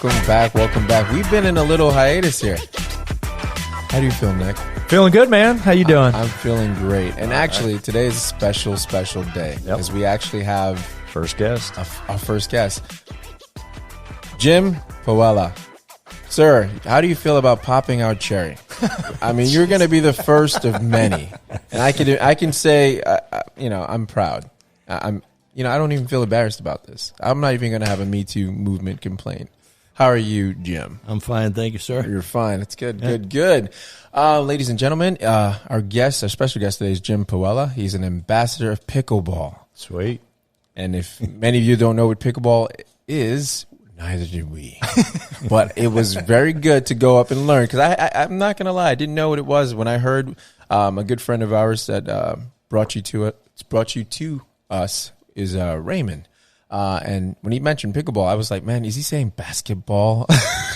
Welcome back. We've been in a little hiatus here. How do you feel, Nick? Feeling good, man. How you doing? I'm feeling great. And actually, today is a special day because we actually have First guest. our first guest, Jim Pawela. Sir, how do you feel about popping our cherry? I mean, you're going to be the first of many, and I can say, I'm proud. I don't even feel embarrassed about this. I'm not even going to have a Me Too movement complaint. How are you, Jim? I'm fine, thank you, sir. You're fine. It's good, good. Ladies and gentlemen, our special guest today is Jim Pawela. He's an ambassador of Pickleball. Sweet. And if many of you don't know what Pickleball is, neither did we. But it was very good to go up and learn because I'm not going to lie. I didn't know what it was when I heard a good friend of ours that brought you to us is Raymond. And when he mentioned pickleball, I was like, man, is he saying basketball?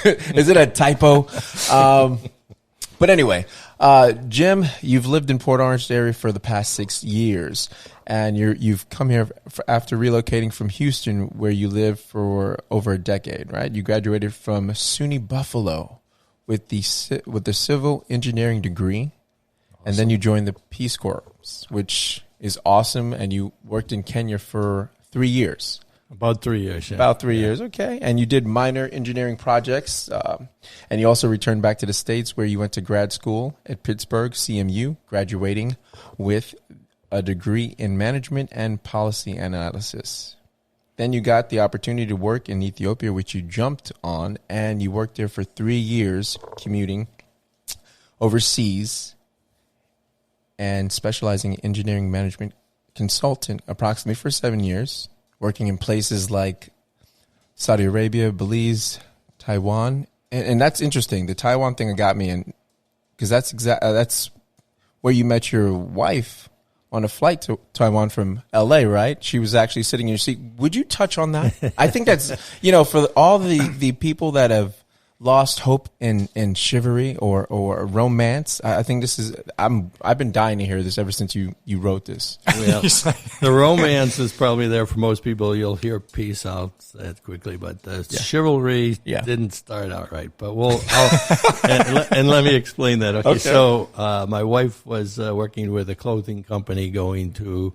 Is it a typo? But anyway, Jim, you've lived in Port Orange area for the past 6 years, and you've come here after relocating from Houston, where you lived for over a decade, right? You graduated from SUNY Buffalo with the civil engineering degree, and then you joined the Peace Corps, which is awesome, and you worked in Kenya for 3 years. About 3 years, yeah. About 3 years, okay. And you did minor engineering projects, and you also returned back to the States where you went to grad school at Pittsburgh, CMU, graduating with a degree in management and policy analysis. Then you got the opportunity to work in Ethiopia, which you jumped on, and you worked there for 3 years, commuting overseas and specializing in engineering management consultant approximately for 7 years, working in places like Saudi Arabia, Belize, Taiwan. And that's interesting. The Taiwan thing got me in because that's where you met your wife on a flight to Taiwan from LA, right? She was actually sitting in your seat. Would you touch on that? I think that's, for all the people that have lost hope in chivalry or romance. I think this is, I've been dying to hear this ever since you wrote this. Well, the romance is probably there for most people. You'll hear peace out that quickly, but the chivalry didn't start out right. But and let me explain that. Okay. So my wife was working with a clothing company going to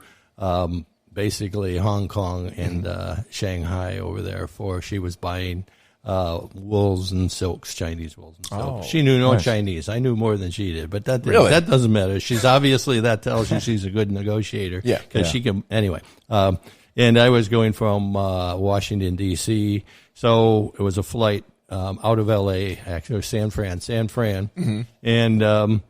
basically Hong Kong and Shanghai over there she was buying wools and silks, Chinese wools and silks. She knew no Chinese. I knew more than she did, but that doesn't matter. She's obviously, that tells you she's a good negotiator. Yeah. Because she can, anyway. And I was going from Washington, D.C., so it was a flight out of L.A., actually, San Fran. Mm-hmm. And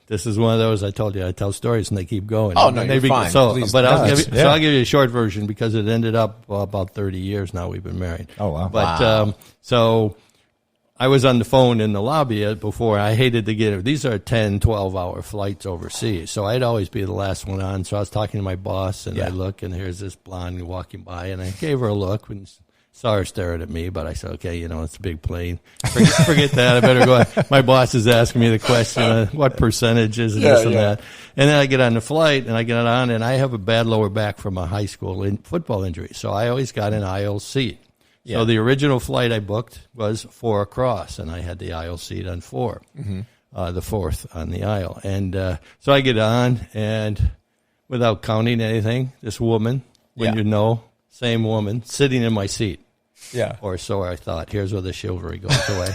this is one of those, I told you, I tell stories and they keep going. Oh, no, you're fine. I'll give you a short version because it ended up about 30 years now we've been married. Oh, wow. But so I was on the phone in the lobby before. I hated to get it. These are 10, 12-hour flights overseas. So I'd always be the last one on. So I was talking to my boss, and I look, and here's this blonde walking by, and I gave her a look and saw her staring at me, but I said, okay, it's a big plane. Forget that. I better go. My boss is asking me the question, what percentage is this and that. And then I get on the flight, and I get on, and I have a bad lower back from a high school football injury. So I always got an aisle seat. Yeah. So the original flight I booked was 4 across, and I had the aisle seat on 4, the fourth on the aisle. And so I get on, and without counting anything, this woman, same woman, sitting in my seat. Yeah. Or so I thought. Here's where the chivalry goes away.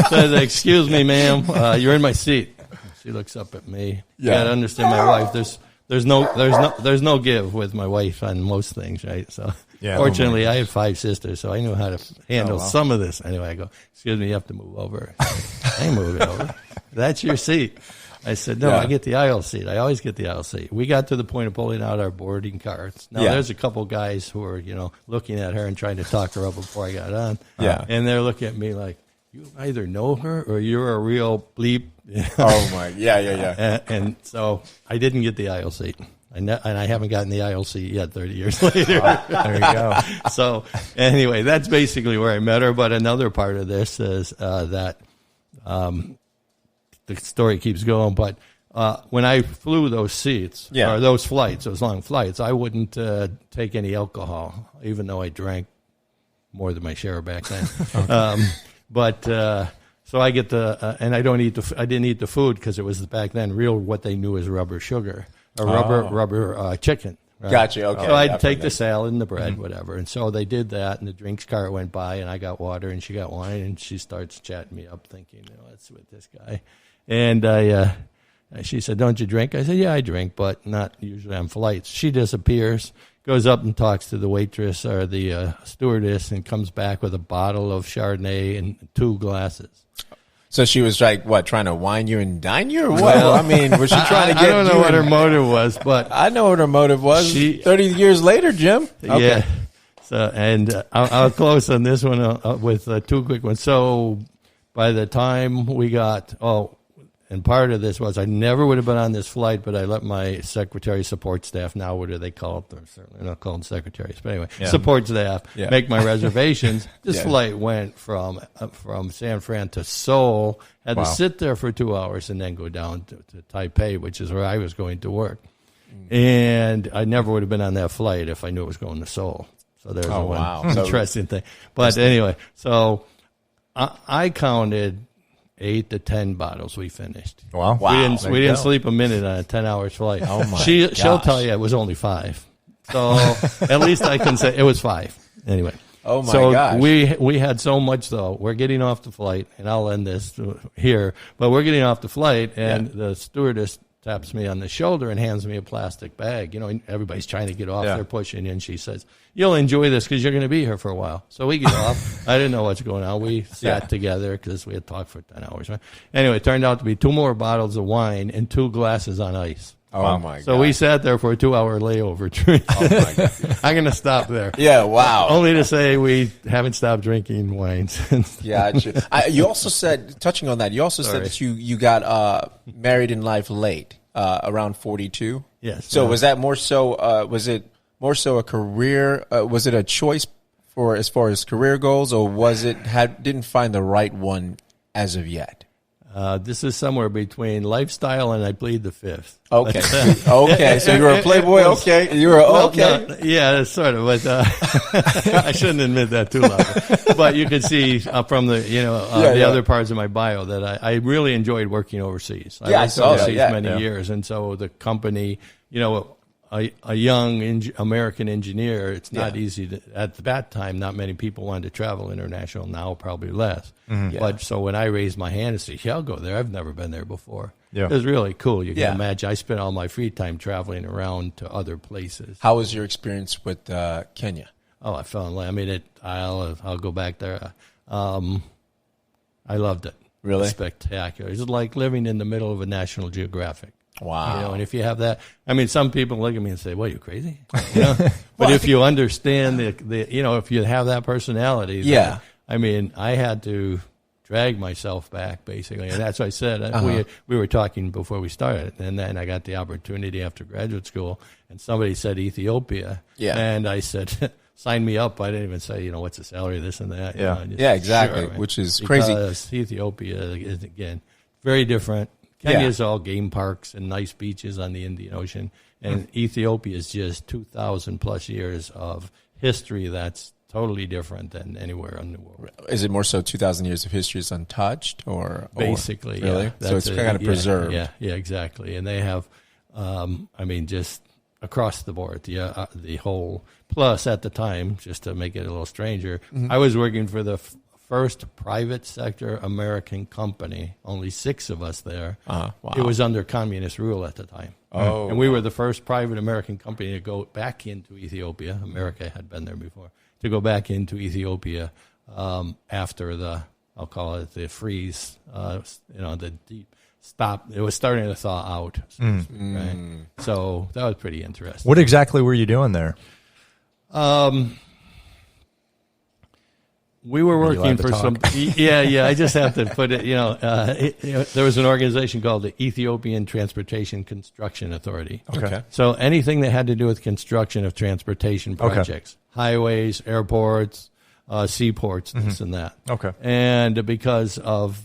Says, excuse me, ma'am, you're in my seat. She looks up at me. Yeah. You gotta understand my wife. There's no give with my wife on most things, right? So fortunately I had 5 sisters, so I knew how to handle some of this. Anyway, I go, excuse me, you have to move over. I ain't moving over. That's your seat. I said, no, I get the aisle seat. I always get the aisle seat. We got to the point of pulling out our boarding cards. Now, there's a couple guys who are, looking at her and trying to talk her up before I got on. Yeah. And they're looking at me like, you either know her or you're a real bleep. Oh, my. Yeah. And so I didn't get the aisle seat. And I haven't gotten the aisle seat yet 30 years later. There you go. So anyway, that's basically where I met her. But another part of this is that the story keeps going, but when I flew those seats, or those flights, those long flights, I wouldn't take any alcohol, even though I drank more than my share back then. So I get and I didn't eat the food because it was back then real what they knew as rubber sugar or rubber chicken. Right? Gotcha. Okay. So I'd take the salad and the bread, whatever. And so they did that, and the drinks cart went by, and I got water, and she got wine, and she starts chatting me up, thinking, what's with this guy? And she said, don't you drink? I said, yeah, I drink, but not usually on flights. She disappears, goes up and talks to the waitress or the stewardess, and comes back with a bottle of Chardonnay and 2 glasses. So she was like, what, trying to wine you and dine you or what? Well, I mean, was she trying to get you? I don't know what her motive was, but. I know what her motive was. 30 years later, Jim. Okay. Yeah. So, and I'll close on this one with 2 quick ones. So by the time we got, and part of this was I never would have been on this flight, but I let my secretary support staff, now what do they call it? They're certainly not called secretaries, but anyway, support staff, make my reservations. This flight went from San Fran to Seoul, had to sit there for 2 hours and then go down to Taipei, which is where I was going to work. And I never would have been on that flight if I knew it was going to Seoul. So there's one interesting thing. But anyway, so I counted 8 to 10 bottles we finished. Wow. We didn't sleep a minute on a 10 hours flight. Oh my She'll tell you it was only 5. So at least I can say it was 5. Anyway. Oh my gosh. We had so much though. We're getting off the flight, and I'll end this here, but we're getting off the flight, and the stewardess taps me on the shoulder and hands me a plastic bag. Everybody's trying to get off. They're pushing, and she says, you'll enjoy this because you're going to be here for a while. So we get off. I didn't know what's going on. We sat together because we had talked for 10 hours. Right? Anyway, it turned out to be 2 more bottles of wine and 2 glasses on ice. Oh, my God. So we sat there for a 2-hour layover drink. Oh, my God. I'm going to stop there. Yeah, wow. Only to say we haven't stopped drinking wine since. Yeah. You also said, touching on that, said that you got married in life late, around 42. Yes. So was that more so, was it more so a career, was it a choice for as far as career goals, or was it didn't find the right one as of yet? This is somewhere between lifestyle and I plead the 5th. Okay. Okay. So you were a playboy. Okay. You were okay. No, yeah, sort of. But I shouldn't admit that too loud. But you can see from the other parts of my bio that I really enjoyed working overseas. I worked overseas many years, and so the company, a young American engineer, it's not easy to, at that time, not many people wanted to travel international. Now, probably less. Mm-hmm. But so when I raised my hand and said, I'll go there. I've never been there before. Yeah. It was really cool. You can imagine. I spent all my free time traveling around to other places. How was your experience with Kenya? Oh, I fell in love. I mean, I'll go back there. I loved it. Really? Spectacular. It's like living in the middle of a National Geographic. Wow. And if you have that, I mean, some people look at me and say, "What, are you crazy?" But if you understand if you have that personality, then, I mean, I had to drag myself back basically, and that's what I said. We were talking before we started, and then I got the opportunity after graduate school, and somebody said Ethiopia, and I said, "Sign me up." I didn't even say, what's the salary, this and that. Exactly, sure, which is crazy. Because Ethiopia is again very different. Kenya is all game parks and nice beaches on the Indian Ocean, and Ethiopia is just 2,000 plus years of history that's totally different than anywhere in the world. Is it more so 2,000 years of history is untouched, or basically? Really? So it's kind of preserved. Yeah, exactly. And they have, just across the board, the whole. Plus, at the time, just to make it a little stranger, I was working for the first private sector American company, only 6 of us there. Wow. It was under communist rule at the time. Oh, and we were the first private American company to go back into Ethiopia. America had been there before. To go back into Ethiopia after I'll call it the freeze, the deep stop. It was starting to thaw out. Right? So that was pretty interesting. What exactly were you doing there? We were working for some. I just have to put it. There was an organization called the Ethiopian Transportation Construction Authority. Okay. So anything that had to do with construction of transportation projects, highways, airports, seaports, this and that. Okay. And because of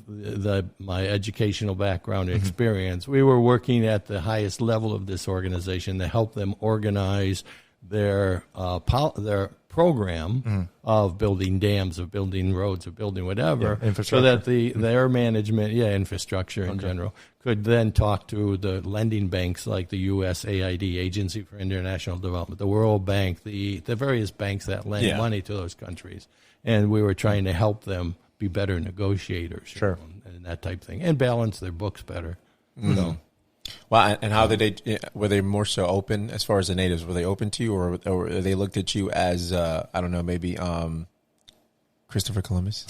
my educational background and experience, we were working at the highest level of this organization to help them organize their program of building dams, of building roads, of building whatever, so that their management, infrastructure in general, could then talk to the lending banks like the USAID, Agency for International Development, the World Bank, the various banks that lend money to those countries. And we were trying to help them be better negotiators, sure, and that type of thing, and balance their books better. So. Well, and how were they more so open as far as the natives? Were they open to you, or they looked at you as I don't know, maybe Christopher Columbus?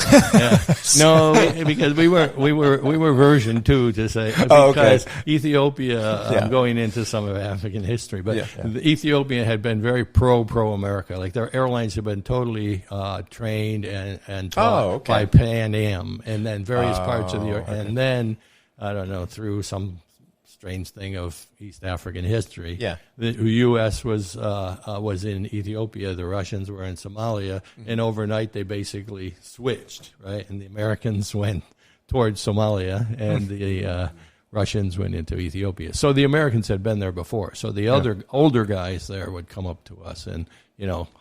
No, because we were version 2 to say, because Ethiopia, going into some of African history, but Ethiopia had been very pro America. Like their airlines had been totally trained and taught by Pan Am, and then various parts of the and then I don't know, through some strange thing of East African history. The U.S. was in Ethiopia, the Russians were in Somalia, and overnight they basically switched, right? And the Americans went towards Somalia, and the Russians went into Ethiopia. So the Americans had been there before. So the other older guys there would come up to us and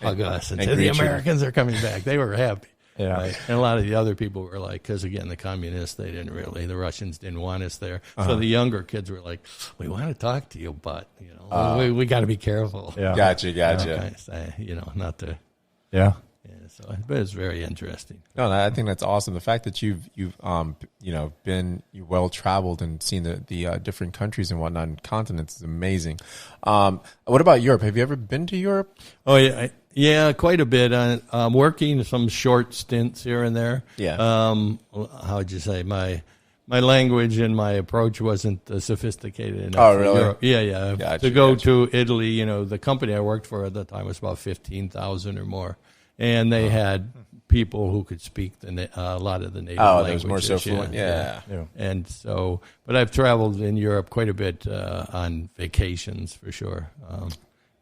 hug us and say, the Americans are coming back. They were happy. Yeah. Right? And a lot of the other people were like, because again, the communists, the Russians didn't want us there. So the younger kids were like, we want to talk to you, but, we got to be careful. Yeah. Gotcha. Not to. Yeah. So, but it's very interesting. No, I think that's awesome. The fact that you've been well traveled and seen the different countries and whatnot and continents is amazing. What about Europe? Have you ever been to Europe? Oh yeah. Yeah, quite a bit. I'm working some short stints here and there. Yeah. How would you say? My language and my approach wasn't sophisticated enough. Oh, really? Europe. Yeah. Gotcha, to go to Italy, the company I worked for at the time was about 15,000 or more, and they had people who could speak a lot of the native languages. Oh, was more so fluent. Yeah. And so, but I've traveled in Europe quite a bit on vacations for sure.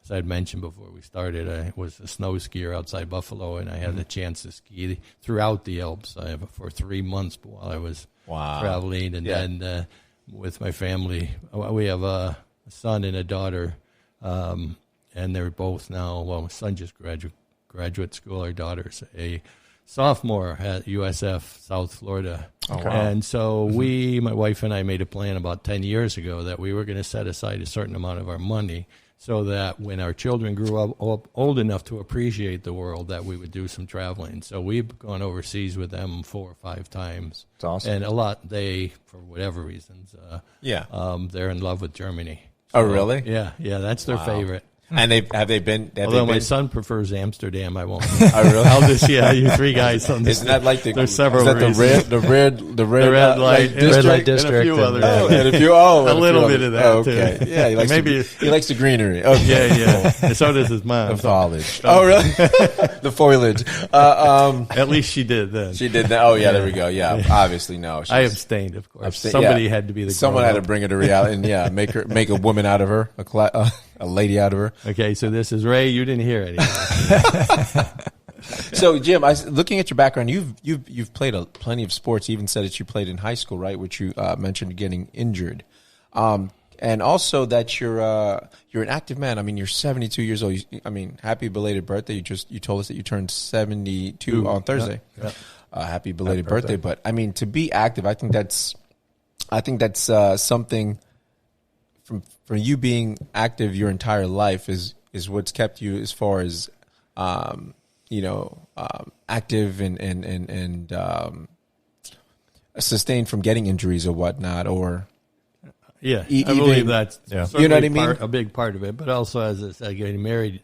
As I had mentioned before we started, I was a snow skier outside Buffalo, and I had the chance to ski throughout the Alps for 3 months while I was traveling. And then with my family, we have a son and a daughter, and they're both now, my son just graduate school. Our daughter's a sophomore at USF, South Florida. Oh, wow. And so my wife and I made a plan about 10 years ago that we were going to set aside a certain amount of our money so that when our children grew up old enough to appreciate the world, that we would do some traveling. So we've gone overseas with them 4 or 5 times. That's awesome. And a lot, for whatever reasons, they're in love with Germany. So, oh, really? Yeah, that's their favorite. And have they been? Although my son prefers Amsterdam, I won't. Oh, really? I'll just you 3 guys on this. Isn't that like there's several the red light district, and a few others? A little bit of that too. Yeah, he likes the greenery. Okay. Yeah. And so does his mom. The foliage. Oh, really? The foliage. At least she did then. She did that. Oh, yeah. There we go. Yeah. Obviously, no. I abstained, of course. Somebody had to be the. Someone had to bring her to reality and make a woman out of her, a lady out of her. Okay, so this is Ray. You didn't hear anything. So, Jim, looking at your background, you've played plenty of sports. You even said that you played in high school, right? Which you mentioned getting injured, and also that you're an active man. I mean, you're 72 years old. Happy belated birthday! You told us that you turned 72 on Thursday. Yeah. Happy belated birthday! But I mean, to be active, I think that's something. From you being active your entire life is what's kept you as far as active and sustained from getting injuries or whatnot, or I believe that's you know what I mean, a big part of it. But also, as I said, getting married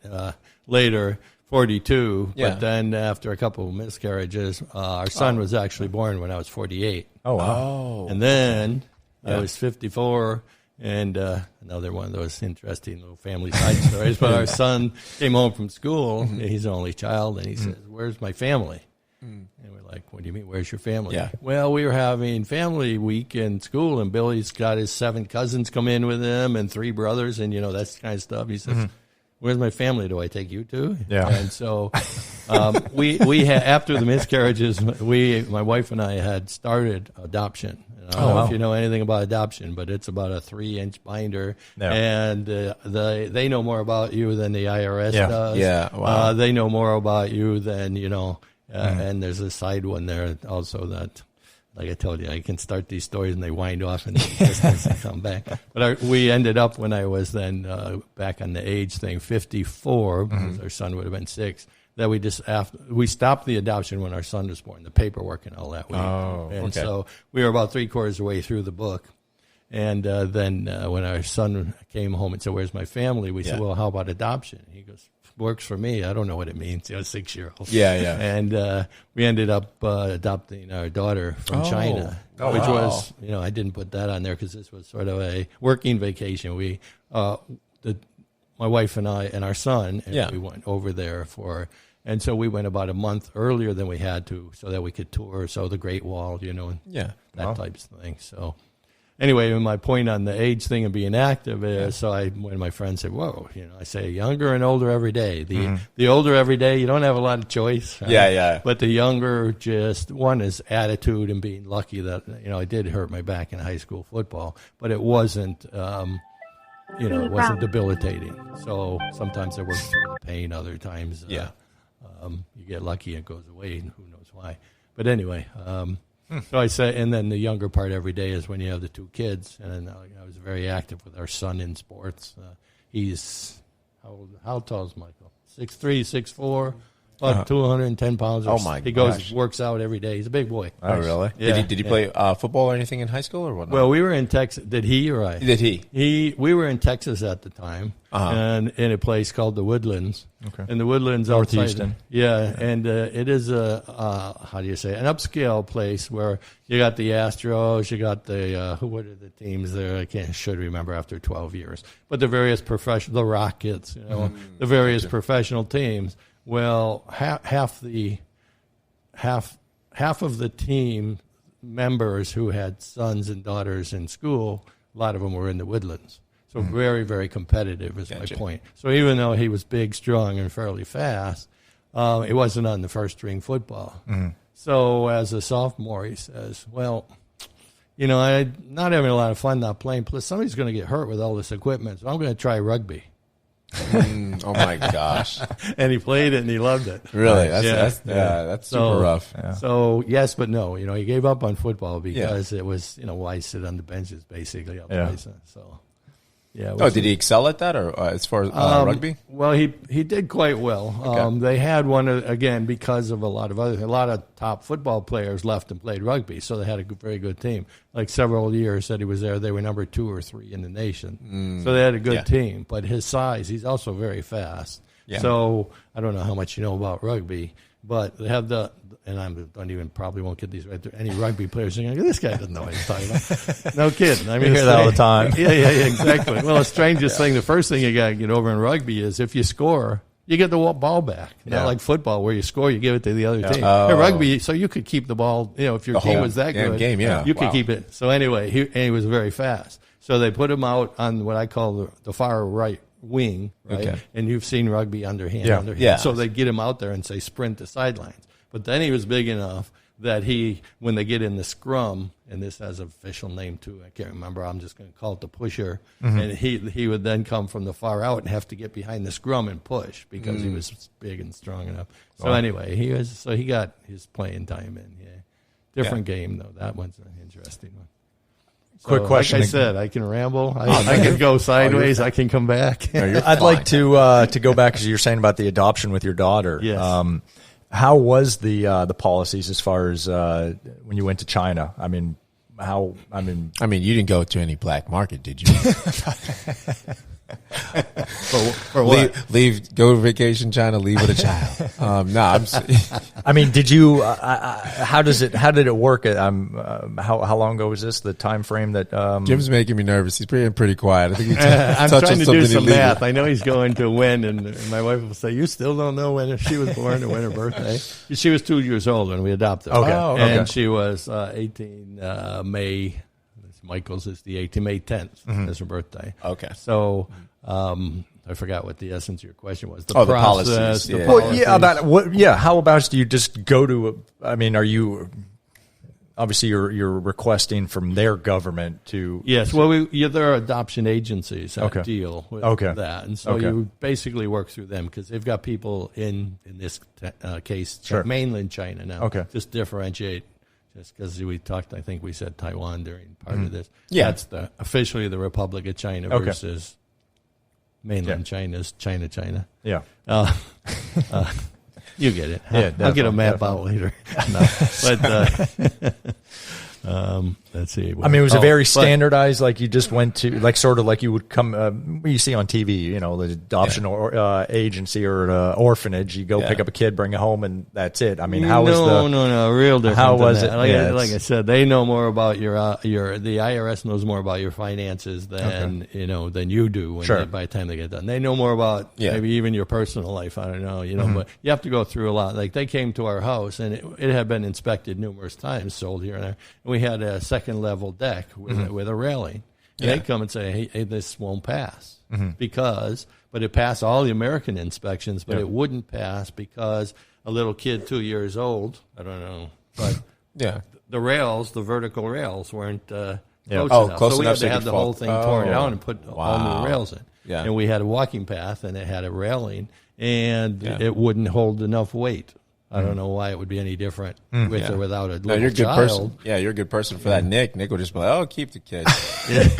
later, 42, but then after a couple of miscarriages, our son was actually born when I was 48. Oh wow! And then I was 54. And another one of those interesting little family side stories. But our son came home from school. He's an only child, and he says, "Where's my family?" And we're like, "What do you mean? Where's your family?" Yeah. Well, we were having family week in school, and Billy's got his 7 cousins come in with him and 3 brothers, and that's the kind of stuff. He says, "Where's my family? Do I take you too?" Yeah. And so we had, after the miscarriages, my wife and I had started adoption, I don't know if you know anything about adoption, but it's about a 3-inch binder, and they know more about you than the IRS does. Yeah, wow. They know more about you than and there's a side one there also that, like I told you, I can start these stories and they wind off in the distance and come back. But we ended up when I was then back on the age thing, 54, because our son would have been 6. That we stopped the adoption when our son was born, the paperwork and all that. So we were about 3/4 of the way through the book. And then when our son came home and said, "Where's my family?" We said, "Well, how about adoption?" He goes, "Works for me. I don't know what it means." 6-year-old. Yeah. And we ended up adopting our daughter from China, which was, I didn't put that on there because this was sort of a working vacation. My wife and I and our son, and we went over there and so we went about a month earlier than we had to so that we could tour, the Great Wall, that type of thing. So anyway, my point on the age thing and being active is, when my friend said, "Whoa," I say younger and older every day. The older every day, you don't have a lot of choice. Right? Yeah. But the younger, just one is attitude and being lucky that, I did hurt my back in high school football, but it wasn't, it wasn't debilitating. So sometimes I work through the pain, other times, you get lucky, it goes away, and who knows why. But anyway, so I say, and then the younger part every day is when you have the 2 kids, and I was very active with our son in sports. He's how tall is Michael? 6'3", 6'4", about 210 pounds. Oh my! He goes works out every day. He's a big boy. Oh really? Yeah. Did he play football or anything in high school or whatnot? Well, we were in Texas. Did he or I? Did he? We were in Texas at the time, and in a place called the Woodlands. Okay. And the Woodlands North outside, Houston. Yeah, and it is an upscale place where you got the Astros, you got the what are the teams there? I should remember after 12 years, but the various the Rockets, the various professional teams. Well, half of the team members who had sons and daughters in school, a lot of them were in the Woodlands. So very, very competitive is my point. So even though he was big, strong, and fairly fast, it wasn't on the first-string football. So as a sophomore, he says, "Well, I'm not having a lot of fun not playing. Plus, somebody's going to get hurt with all this equipment, so I'm going to try rugby." Oh my gosh! And he played it and he loved it. Really? That's super rough. Yeah. So yes, but no. He gave up on football because it was why sit on the benches basically. So yeah. Did he excel at that, or as far as rugby? Well, he did quite well. Okay. They had one again because of a lot of top football players left and played rugby, so they had a very good team. Like several years that he was there, they were number 2 or 3 in the nation. So they had a good team. But his size, he's also very fast. Yeah. So I don't know how much you know about rugby, but they have probably won't get these right there. Any rugby players are going to go, "This guy doesn't know what he's talking about." No kidding. I mean, you hear that all the time. Yeah, exactly. Well, the strangest thing, the first thing you got to get over in rugby is if you score, you get the ball back. Not like football where you score, you give it to the other team. In rugby, so you could keep the ball, if your team was that good, you could keep it. So anyway, he was very fast. So they put him out on what I call the far right wing, right? Okay. And you've seen rugby underhand. Yeah. So they get him out there and say sprint the sidelines. But then he was big enough that when they get in the scrum, and this has an official name too, I can't remember, I'm just going to call it the pusher, and he would then come from the far out and have to get behind the scrum and push because he was big and strong enough. So anyway, he got his playing time in. Yeah. Different game though. That one's an interesting one. So, quick question. Like I said, I can ramble. I can go sideways. I can come back. No, I'd like to go back because you're saying about the adoption with your daughter. Yes. How was the policies as far as when you went to China? I mean, you didn't go to any black market, did you? For what? Go to vacation China, leave with a child. I mean, did you? How did it work? How long ago was this? The time frame that Jim's making me nervous. He's pretty quiet. I think I'm trying to do some math. I know he's going to when, and my wife will say, "You still don't know when she was born or when her birthday." She was 2 years old when we adopted her. Okay. And she was 18 May. Michael's is the 18th, May 10th is her birthday. Okay. So I forgot what the essence of your question was. The policies. Well, yeah, how about do you just go to are you obviously you're requesting from their government to. Yes, well, there are adoption agencies that deal with that, and so you basically work through them because they've got people in this case, mainland China now. Just differentiate. Just because we talked, I think we said Taiwan during part of this. Yeah, that's officially the Republic of China versus mainland China's China. Yeah. You get it. Yeah, I'll get a map out later. No. But let's see. I mean, it was a very standardized, like you just went to, like sort of like you would come, you see on TV, you know, the adoption agency or an orphanage. You go pick up a kid, bring it home, and that's it. I mean, how was No, real different. How was it? Like I said, they know more about the IRS knows more about your finances than than you do by the time they get done. They know more about maybe even your personal life. I don't know, but you have to go through a lot. Like they came to our house and it had been inspected numerous times, sold here and there. And we had a second level deck with a railing. And they come and say, hey, this won't pass but it passed all the American inspections, but it wouldn't pass because a little kid 2 years old, I don't know, but the vertical rails weren't close enough. Close so we enough had to have the whole thing torn down and put all new rails in. Yeah. And we had a walking path and it had a railing and it wouldn't hold enough weight. I don't know why it would be any different with or without a little you're a good child. person. Yeah, you're a good person for that. Nick would just be like, "Oh, keep the kid." Nick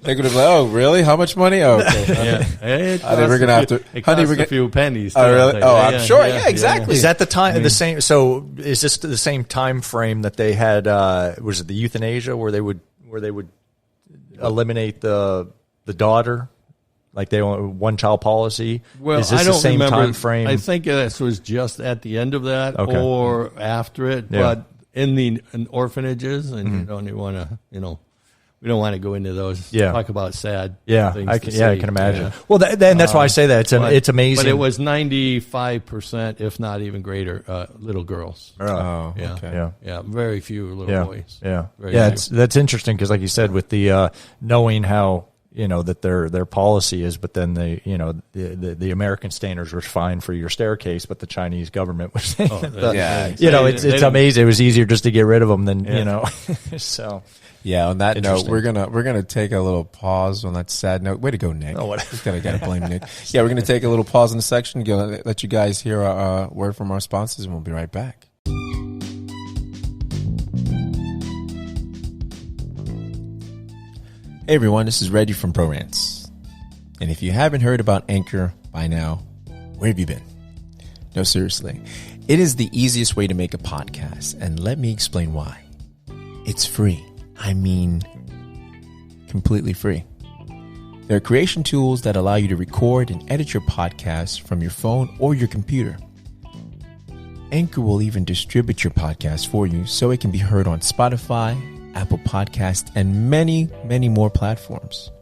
would be like, "Oh, really? How much money? Oh, okay. We're gonna have to. It costs a few pennies. Oh, really? Oh, I'm sure. Yeah, exactly. Is that the time? The same. So is this the same time frame that they had? Was it the euthanasia where they would eliminate the daughter? Like they want one child policy. Well, is this I don't the same remember. time frame? I think this was just at the end of that or after it. But in orphanages, and you don't even want to, we don't want to go into those. Talk about sad. Things I can imagine. Yeah. Well, that's why I say that it's amazing. But it was 95%, if not even greater, little girls. Oh, yeah. Very few little boys. That's interesting because, like you said, with the knowing how. That their policy is, but then the American standards were fine for your staircase, but the Chinese government was saying it's amazing. It was easier just to get rid of them than so. Yeah, on that note, we're gonna take a little pause on that sad note. Way to go, Nick. Oh, gotta blame Nick. Yeah, we're gonna take a little pause in the section, let you guys hear a word from our sponsors, and we'll be right back. Hey everyone, this is Reggie from Bro-RantZ. And if you haven't heard about Anchor by now, where have you been? No, seriously. It is the easiest way to make a podcast, and let me explain why. It's free. I mean, completely free. There are creation tools that allow you to record and edit your podcast from your phone or your computer. Anchor will even distribute your podcast for you so it can be heard on Spotify, Apple Podcasts, and many, many more platforms.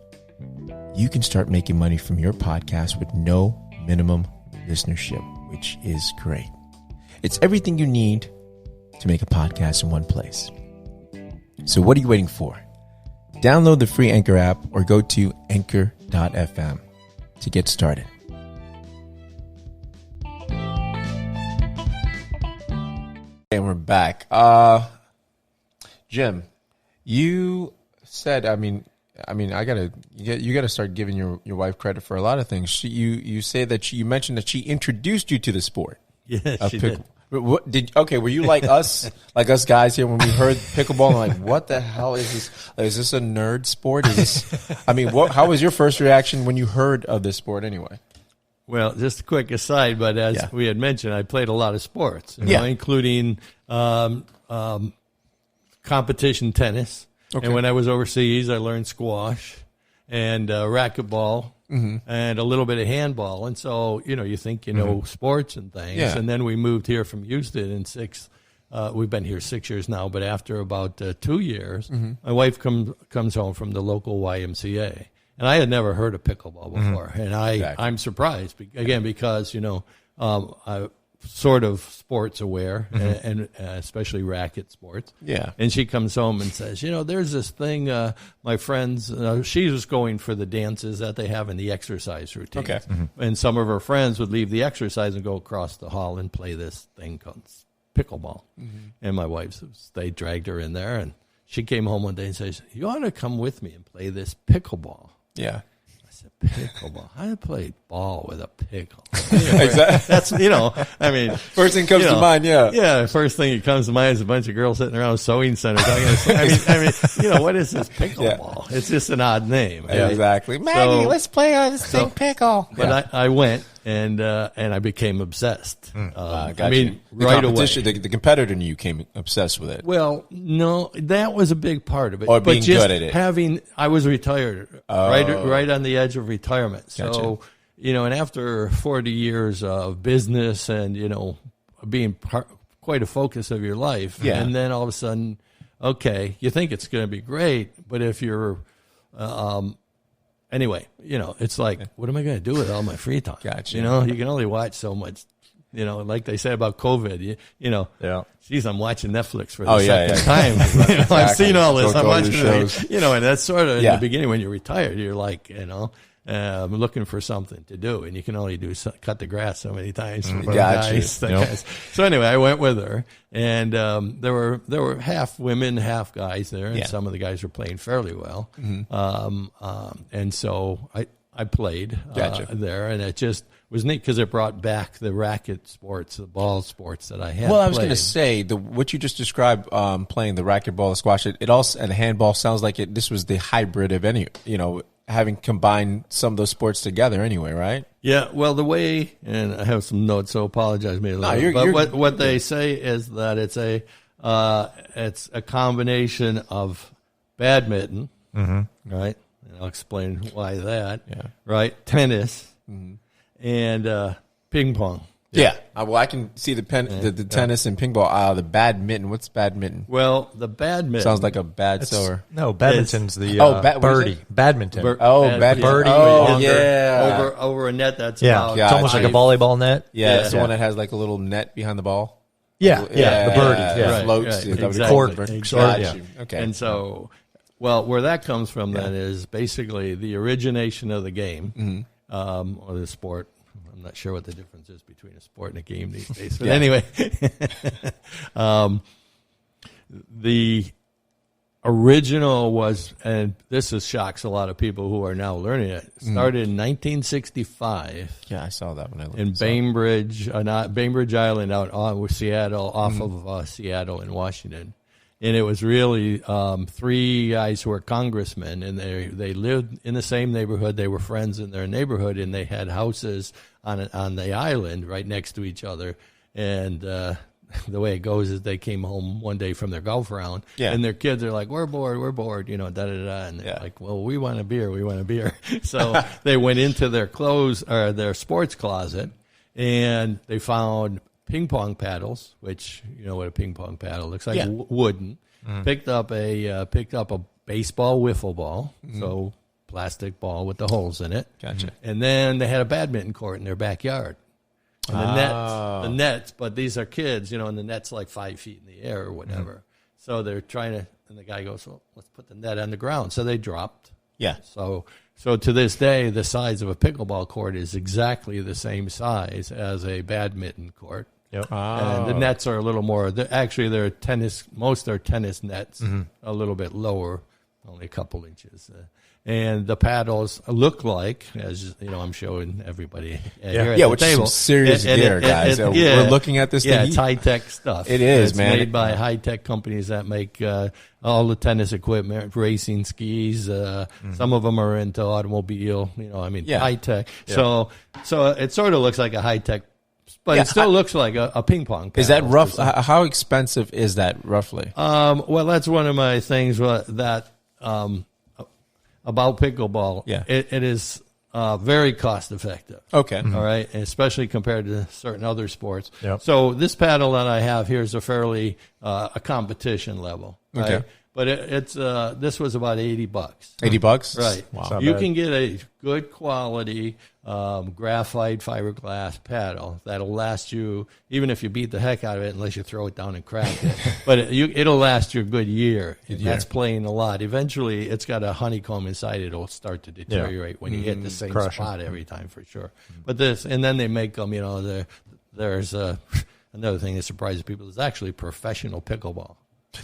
You can start making money from your podcast with no minimum listenership, which is great. It's everything you need to make a podcast in one place. So what are you waiting for? Download the free Anchor app or go to anchor.fm to get started. And we're back. Jim, you said, you gotta start giving your wife credit for a lot of things. You say that you mentioned that she introduced you to the sport. Yeah, she did. Were you like us guys here when we heard pickleball and like, what the hell is this? Like, is this a nerd sport? Is this? How was your first reaction when you heard of this sport anyway? Well, just a quick aside, but as we had mentioned, I played a lot of sports, including competition tennis. Okay. And when I was overseas, I learned squash and racquetball and a little bit of handball. And so, you think you know sports and things. Yeah. And then we moved here from Houston in we've been here 6 years now, but after about 2 years, my wife comes home from the local YMCA. And I had never heard of pickleball before. And I'm surprised, again, because, I'm sort of sports aware, and especially racket sports. Yeah. And she comes home and says, there's this thing, my friends, she was going for the dances that they have in the exercise routine. Okay. And some of her friends would leave the exercise and go across the hall and play this thing called pickleball. And my wife, they dragged her in there, and she came home one day and says, "You ought to come with me and play this pickleball." Yeah. I said, "Pickleball? How do you play ball with a pickle?" Exactly. That's, I mean. First thing comes to mind, yeah. Yeah, first thing that comes to mind is a bunch of girls sitting around a sewing center talking. I mean, what is this pickleball? Yeah. It's just an odd name. Yeah, exactly. Maggie, let's play on this thing pickle. But I went, and I became obsessed. I mean, right away. The competitor in you came obsessed with it. Well, no, that was a big part of it. Or being good at it. I was retired, right on the edge of retirement. So, and after 40 years of business and, being quite a focus of your life, and then all of a sudden, okay, you think it's going to be great, but if you're, anyway, it's like, what am I going to do with all my free time? Gotcha. You can only watch so much. Like they say about COVID, geez, I'm watching Netflix for the second time. Exactly. I've seen all this. I'm watching shows. And that's sort of in the beginning when you're retired, you're like, I'm looking for something to do, and you can only cut the grass so many times. Guys. So anyway, I went with her, and there were half women, half guys there, and some of the guys were playing fairly well. And so I played there, and it just was neat because it brought back the racket sports, the ball sports that I had. Well, I was going to say what you just described, playing the racquetball, the squash, it also, and the handball sounds like this was the hybrid of any, having combined some of those sports together anyway, right? Yeah. Well, the way, and I have some notes, so apologize me a little. But what they say is that it's a combination of badminton, right? And I'll explain why that. Yeah. Right. Tennis. And ping pong. Yeah. Well, I can see the tennis and ping ball. The badminton. What's badminton? Well, the badminton sounds like a bad sewer. No, badminton's the birdie. Badminton. Birdie. Oh, yeah. Over a net that's about it's almost like a volleyball net. Yeah, it's the one that has like a little net behind the ball. Yeah, the birdie. Yeah, floats. Exactly. Okay. And so, where that comes from then is basically the origination of the game. Or the sport. I'm not sure what the difference is between a sport and a game these days. But anyway, the original was, and this shocks a lot of people who are now learning it, started in 1965. Yeah, I saw that when I looked in Bainbridge Island out on Seattle, off of Seattle in Washington. And it was really three guys who were congressmen, and they lived in the same neighborhood. They were friends in their neighborhood, and they had houses on the island right next to each other. And the way it goes is they came home one day from their golf round, and their kids are like, we're bored, da-da-da. And they're like, well, we want a beer. So they went into their their sports closet, and they found ping pong paddles, which you know what a ping pong paddle looks like, wooden. Picked up a baseball wiffle ball, so plastic ball with the holes in it. Gotcha. And then they had a badminton court in their backyard. And the nets, but these are kids, and the net's like 5 feet in the air or whatever. So they're trying to, and the guy goes, well, let's put the net on the ground. So they dropped. Yeah. So to this day, the size of a pickleball court is exactly the same size as a badminton court. Yep. And the nets are a little more. They're tennis. Most are tennis nets, a little bit lower, only a couple inches. And the paddles look like, as I'm showing everybody here at the which table. Is some serious gear, guys. We're looking at this. Yeah, it's high tech stuff. It is, it's man. Made by high tech companies that make all the tennis equipment, racing skis. Some of them are into automobile. High tech. Yeah. So it sort of looks like a high tech. But it still looks like a ping pong paddle. Is that rough? How expensive is that roughly? Well, that's one of my things that about pickleball. Yeah. It is very cost effective. Okay. All right. And especially compared to certain other sports. Yep. So this paddle that I have here is a fairly a competition level. Right? Okay. But it's this was about $80. $80? Right. Wow. You can get a good quality graphite fiberglass paddle that'll last you, even if you beat the heck out of it, unless you throw it down and crack it. But it'll last you a good year. That's playing a lot. Eventually, it's got a honeycomb inside it. It'll start to deteriorate when you hit the same spot every time, for sure. But and then they make them. There's another thing that surprises people is actually professional pickleball.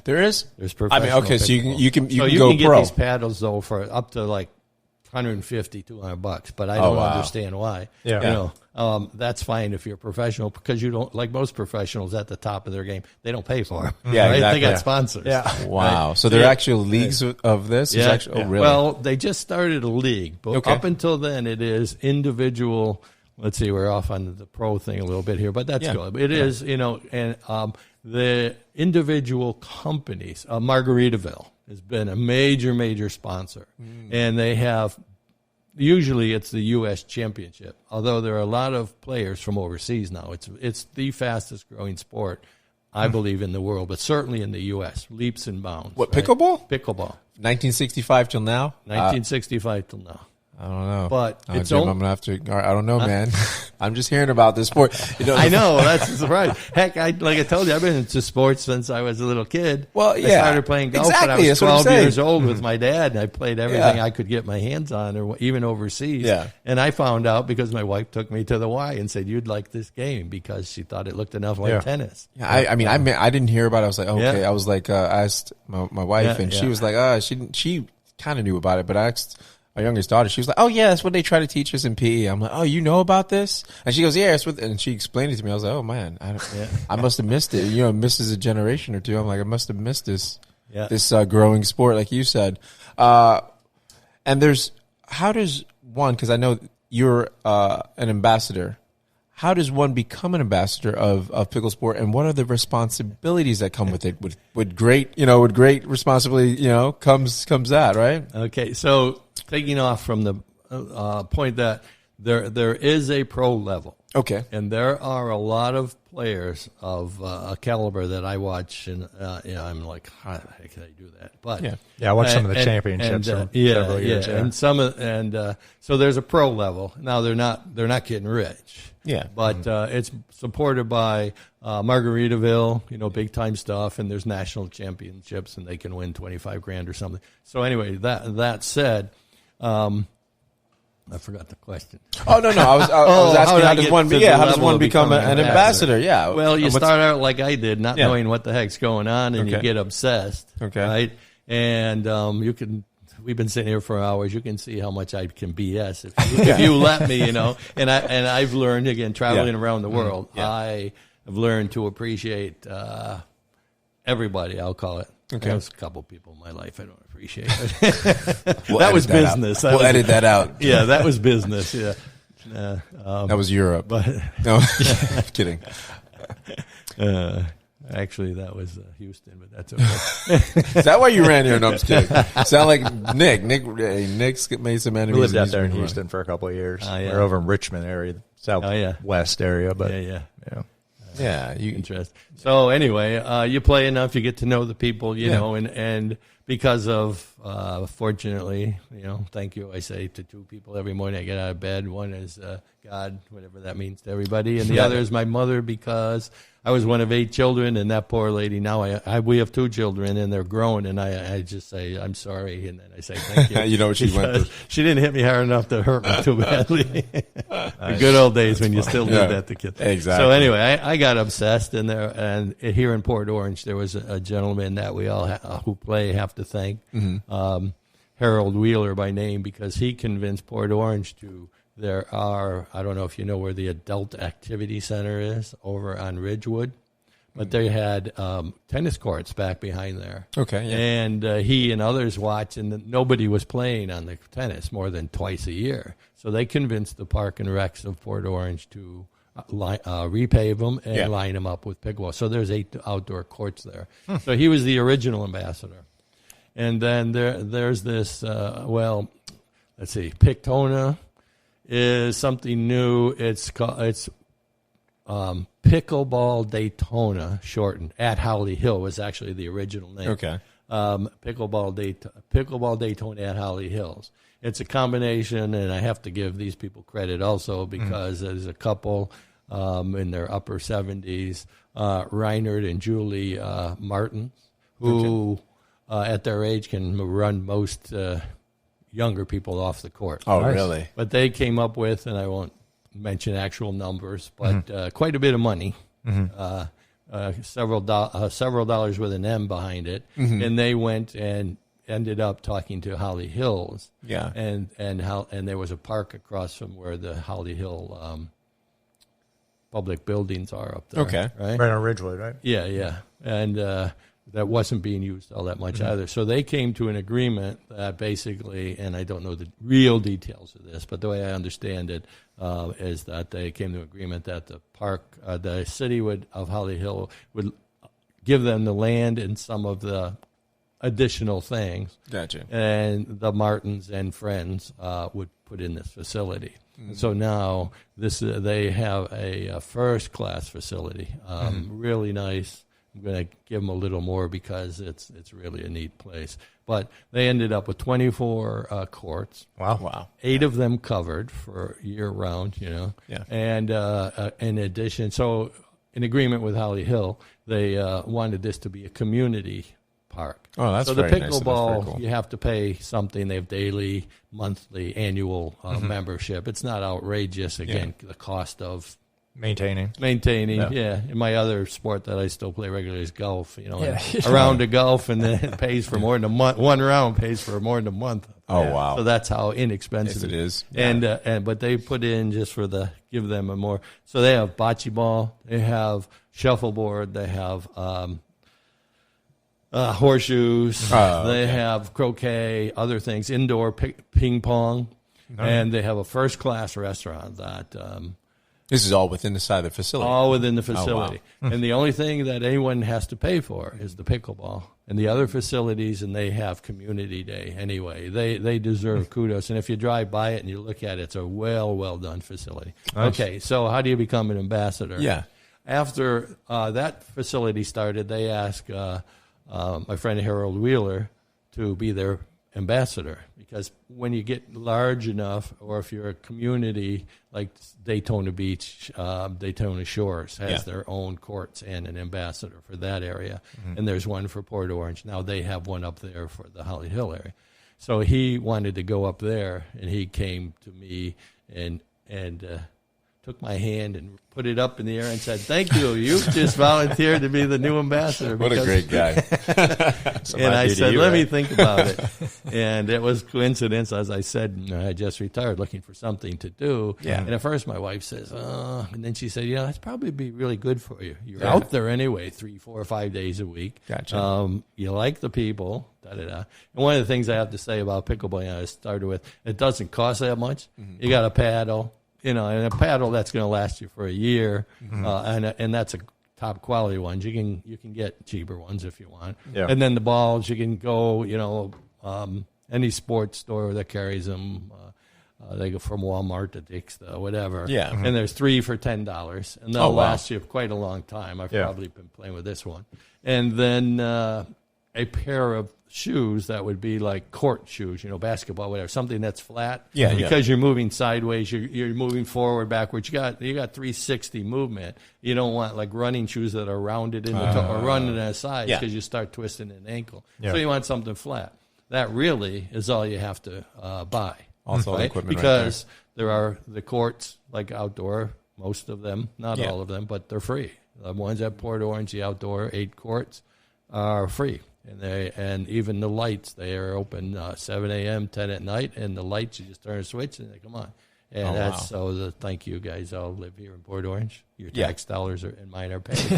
There is. There's professional. I mean, okay, so you can so you go can get pro. these paddles though for up to like $150, $200, but I don't understand why. Yeah. You know, that's fine if you're a professional because you don't, like most professionals at the top of their game, they don't pay for them. Yeah, right? exactly. They got sponsors. Yeah. Wow. So there are actual leagues of this? Yeah. Actually, oh, really? Well, they just started a league, but up until then, it is individual. Let's see, we're off on the pro thing a little bit here, but that's good. It is, you know, and the individual companies, Margaritaville has been a major sponsor, and they have. Usually it's the U.S. championship, although there are a lot of players from overseas now. It's the fastest growing sport, I believe, in the world, but certainly in the U.S. Leaps and bounds. What, pickleball? Pickleball. 1965 till now? 1965 till now. I don't know. But it's Jim, I'm gonna have to. I don't know, man. I'm just hearing about this sport. You know, I know, that's a surprise. Heck, like I told you, I've been into sports since I was a little kid. Well, yeah, I started playing golf when I was 12 years old with my dad, and I played everything I could get my hands on, or even overseas. Yeah. And I found out because my wife took me to the Y and said, "You'd like this game," because she thought it looked enough like tennis. Yeah, I mean, I didn't hear about it. I was like, okay. I was like, I asked my wife, and she was like, she kind of knew about it, but I asked my youngest daughter, she was like, "Oh yeah, that's what they try to teach us in PE." I'm like, "Oh, you know about this?" And she goes, "Yeah, it's what," and she explained it to me. I was like, "Oh man, I must have missed it." You know, misses a generation or two. I'm like, I must have missed this growing sport, like you said. And how does one? Because I know you're an ambassador. How does one become an ambassador of pickle sport, and what are the responsibilities that come with it? With great responsibility, comes that, right? Okay, so taking off from the point that there is a pro level. Okay. And there are a lot of players of a caliber that I watch, and I'm like, how the heck can I do that? But I watched some of the championships from several years. And so there's a pro level. Now they're not getting rich. Yeah. But it's supported by Margaritaville, big time stuff, and there's national championships, and they can win $25,000 or something. So anyway, that said. I forgot the question. Oh no! I was asking how does one become an ambassador? Yeah. Well, you start out like I did, not knowing what the heck's going on, and you get obsessed. Okay. Right. And we've been sitting here for hours. You can see how much I can BS if you let me. And I've learned again traveling around the world. I have learned to appreciate everybody. I'll call it. Okay. There's a couple people in my life I don't appreciate. That was business. We'll edit that out. Yeah, that was business. Yeah. That was Europe. But no, kidding. Actually, that was Houston, but that's okay. Is that why you ran here? No, I'm just kidding. Sound like Nick. Nick's made some enemies. We lived out there in Houston for a couple of years. We're over in Richmond area, southwest area, but yeah, interest. So anyway, you play enough, you get to know the people, know, and because of fortunately, thank you, I say to two people every morning I get out of bed. One is God, whatever that means to everybody, and the other is my mother, because I was one of 8 children, and that poor lady. Now we have 2 children, and they're grown, and I just say I'm sorry, and then I say thank you. You know what she went through. She didn't hit me hard enough to hurt me too badly. The good old days when you still did that to kids. Exactly. So anyway, I got obsessed, and here in Port Orange there was a gentleman that we all who have to thank, Harold Wheeler by name, because he convinced Port Orange to. There are, I don't know if you know where the Adult Activity Center is over on Ridgewood, but they had tennis courts back behind there. Okay, yeah. And he and others watched, and nobody was playing on the tennis more than twice a year. So they convinced the Park and Recs of Port Orange to repave them and line them up with pickleball. So there's 8 outdoor courts there. So he was the original ambassador. And then there's this, let's see, Pictona is something new. It's Pickleball Daytona, shortened. At Howley Hill was actually the original name. Okay. Pickleball Daytona at Howley Hills. It's a combination, and I have to give these people credit also, because there's a couple in their upper 70s, Reinhard and Julie Martin, who at their age can run most younger people off the court. Oh, nice. Really? But they came up with, and I won't mention actual numbers, but quite a bit of money several dollars with an M behind it, and they went and ended up talking to Holly Hills. Yeah. And there was a park across from where the Holly Hill public buildings are up there. Okay. Right on Ridgeway, right? Yeah. And that wasn't being used all that much either. So they came to an agreement that basically, and I don't know the real details of this, but the way I understand it is that they came to an agreement that the park, the city of Holly Hill would give them the land and some of the additional things. Gotcha. And the Martins and friends would put in this facility. So now they have a first-class facility, really nice. I'm going to give them a little more because it's really a neat place. But they ended up with 24 courts. Wow. 8 of them covered for year-round, Yeah. And in addition, so in agreement with Holly Hill, they wanted this to be a community park. Oh, that's so the very nice. That's pickleball, very cool. you have to pay something. They have daily, monthly, annual membership. It's not outrageous. Again, the cost of Maintaining. Yeah. In my other sport that I still play regularly is golf. A round of golf, and then it pays for more than a month. One round pays for more than a month. Oh, wow. So that's how inexpensive Yes, it is. And but they put in just for give them a more. So they have bocce ball, they have shuffleboard, they have horseshoes, they have croquet, other things, indoor ping pong, and they have a first class restaurant that. This is all within the side of the facility. All within the facility. Oh, wow. And the only thing that anyone has to pay for is the pickleball. And the other facilities, and they have community day anyway. They deserve kudos. And if you drive by it and you look at it, it's a well done facility. Nice. Okay, so how do you become an ambassador? Yeah. After that facility started, they asked my friend Harold Wheeler to be their ambassador, because when you get large enough, or if you're a community like Daytona Beach, Daytona Shores has their own courts and an ambassador for that area, and there's one for Port Orange. Now they have one up there for the Holly Hill area. So he wanted to go up there, and he came to me and took my hand and put it up in the air and said, "Thank you. You just volunteered to be the new ambassador." What a great guy. And I said, "Let me think about it." And it was coincidence. As I said, I just retired, looking for something to do. Yeah. And at first my wife says, and then she said, "That's probably be really good for you. You're out there anyway, 3, 4, or 5 days a week. Gotcha. You like the people, da-da-da." And one of the things I have to say about pickleball, I started with, it doesn't cost that much. You got a paddle. And a paddle that's going to last you for a year, and that's a top quality one. You can get cheaper ones if you want. Yeah. And then the balls, you can go, any sports store that carries them. They go from Walmart to Dick's, whatever. Yeah. And there's 3 for $10, and they'll last you quite a long time. I've probably been playing with this one. And then a pair of shoes that would be like court shoes, basketball, whatever, something that's flat. Yeah, because you're moving sideways, you're moving forward, backwards. You got 360 movement. You don't want like running shoes that are rounded in the toe or running at sides, because you start twisting an ankle. Yeah. So you want something flat. That really is all you have to buy. Also right? equipment Because there are the courts, like outdoor, most of them, not all of them, but they're free. The ones at Port Orange, the outdoor 8 courts, are free. And even the lights, they are open 7 a.m., 10 at night, and the lights, you just turn a switch and they come on. And thank you guys all live here in Port Orange. Your tax dollars and mine are paid.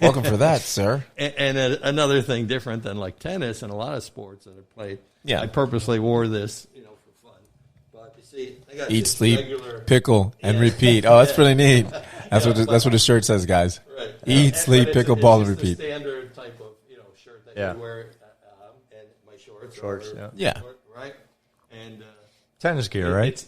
Welcome for that, sir. And another thing different than like tennis and a lot of sports that I've played, I purposely wore this, for fun. But you see, I got Eat, this sleep, regular, pickle, and repeat. Oh, that's really neat. That's what the shirt says, guys. Right. Eat, sleep, pickleball, and it's repeat. The standard type of shirt that you wear, and my shorts. Right. And Tennis gear, right?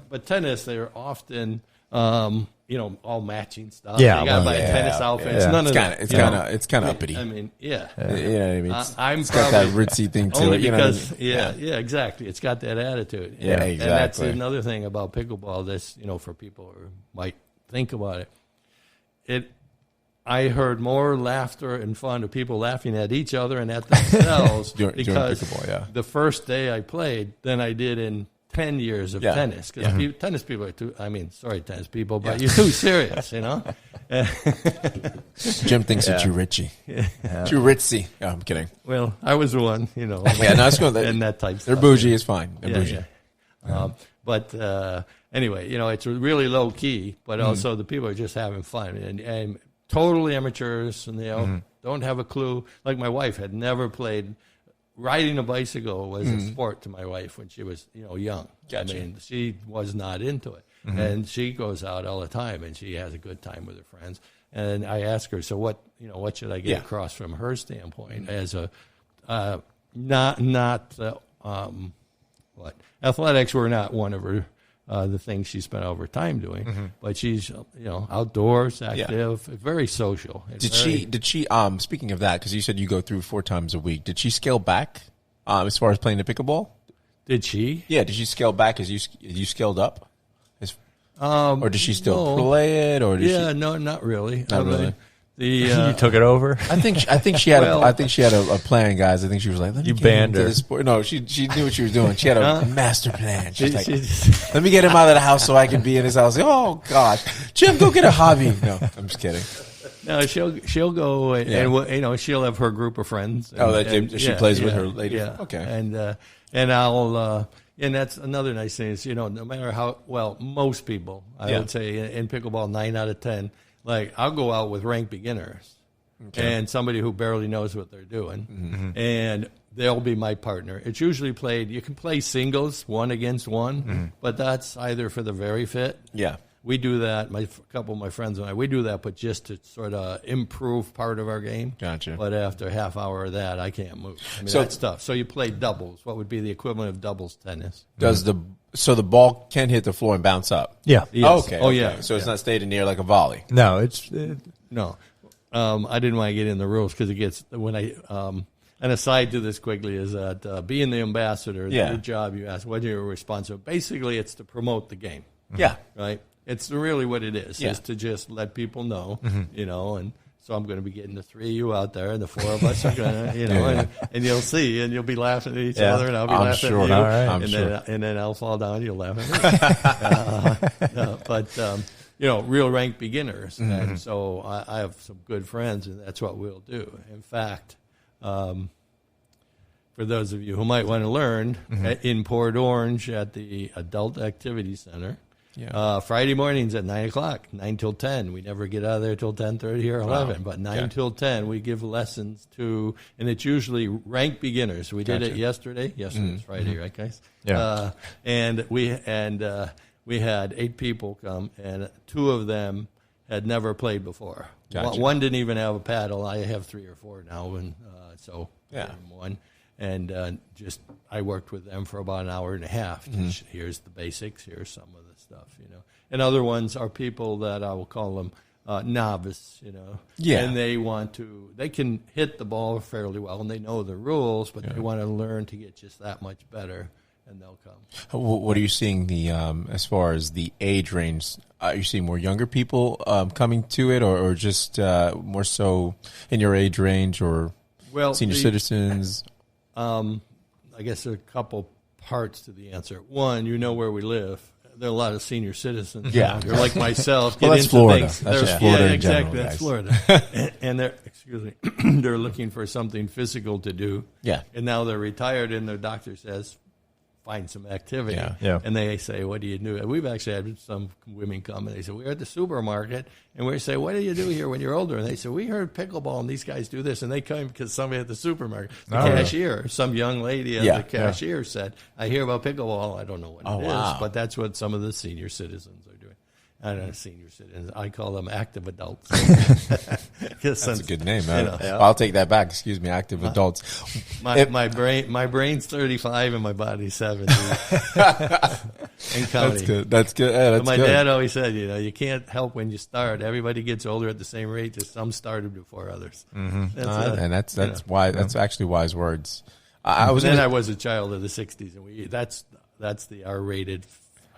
But tennis, they're often all matching stuff. Yeah, you got to buy a tennis outfit. It's none of that. It's kind of uppity. I mean, You know what I mean? It's got that ritzy thing to only it. Because, exactly. It's got that attitude. Yeah, And that's exactly. another thing about pickleball. This, for people who might think about it. I heard more laughter and fun of people laughing at each other and at themselves during because pickleball, the first day I played than I did in 10 years of Yeah. tennis because tennis people are too. I mean, sorry, tennis people, but you're too serious, you know. Jim thinks it's Ritchie. Ritzy. Oh, I'm kidding. Well, I was the one, you know. Yeah, no, it's good. And that type. They're stuff, bougie is fine. They're bougie. But anyway, you know, it's really low key, but also the people are just having fun and totally amateurs, and don't have a clue. Like my wife had never played. Riding a bicycle was a sport to my wife when she was, you know, young. Gotcha. I mean, she was not into it, and she goes out all the time, and she has a good time with her friends. And I ask her, so what should I get across from her standpoint as a athletics were not one of her the things she spent all her time doing, but she's, you know, outdoors, active, very social. Did she speaking of that, because you said you go through 4 times a week, did she scale back as far as playing the pickleball? Did she? Yeah, did she scale back as you scaled up? Or does she still play it? Or no, not really. Not really. You took it over. I think she had a plan, guys. I think she was like, let me You get banned into her. this sport. No, she knew what she was doing. She had a master plan. She's like, let me get him out of the house so I can be in his house. Oh God, Jim, go get a hobby. No, I'm just kidding. No, she'll go and you know, she'll have her group of friends. She plays with her lady. Yeah. Okay. And I'll and that's another nice thing is, you know, no matter how well most people, I would say in pickleball 9 out of 10, like I'll go out with ranked beginners and somebody who barely knows what they're doing, and they'll be my partner. It's usually played. You can play singles 1 against 1, but that's either for the very fit. Yeah. We do that. A couple of my friends and I, we do that, but just to sort of improve part of our game. Gotcha. But after a half hour of that, I can't move. I mean, So- that's tough. So you play doubles. What would be the equivalent of doubles tennis? So the ball can hit the floor and bounce up? Yeah. Yes. Okay. Oh, okay. yeah. So it's not stayed in the air like a volley. No, it's No. I didn't want to get in the rules because it gets when I. An aside to this quickly is that being the ambassador, the job you ask, what are your responsibility? Basically, it's to promote the game. Yeah. Right. It's really what it is. Yeah. Is to just let people know, you know, and so I'm going to be getting the 3 of you out there, and the 4 of us are going to, you know, and you'll see, and you'll be laughing at each other, and I'll be laughing at you, All right. and then I'll fall down, and you'll laugh at me. But you know, real ranked beginners, and so I have some good friends, and that's what we'll do. In fact, for those of you who might want to learn, in Port Orange at the Adult Activity Center. Yeah. Friday mornings at 9 o'clock, 9 till 10. We never get out of there till 10:30 or 11, but 9 till 10 we give lessons to, and it's usually ranked beginners. We did it yesterday. Yesterday was Friday, right, guys? Yeah. And we had 8 people come, and 2 of them had never played before. Gotcha. One didn't even have a paddle. I have 3 or 4 now, and so Yeah. gave them one. And just I worked with them for about an hour and a half. Just, here's the basics. Here's some of the stuff, you know. And other ones are people that I will call them novice, you know. Yeah. And they can hit the ball fairly well, and they know the rules, but they want to learn to get just that much better, and they'll come. What are you seeing as far as the age range? Are you seeing more younger people coming to it, or just more so in your age range, or senior citizens? I guess there are a couple parts to the answer. One, you know where we live. There are a lot of senior citizens. Yeah. You're like myself. Well, Get that's into Florida. things. That's They're- just Florida in exactly. general, That's guys. Florida. and they're, excuse me, they're looking for something physical to do. Yeah. And now they're retired, and their doctor says, find some activity. Yeah. Yeah. And they say, what do you do? And we've actually had some women come, and they say, we're at the supermarket, and we say, what do you do here when you're older? And they say, we heard pickleball, and these guys do this. And they come because somebody at the supermarket, the cashier, some young lady at the cashier said, I hear about pickleball. I don't know what it is, but that's what some of the senior citizens are doing. I don't know, senior citizens. I call them active adults. That's a good name. I'll take that back. Excuse me, active adults. My brain's 35 and my body's 70. And counting. That's good. Yeah, that's my good. dad always said, you know, you can't help when you start. Everybody gets older at the same rate. Just some started before others. And that's why that's actually wise words. I was a child of the 60s, and that's the R-rated.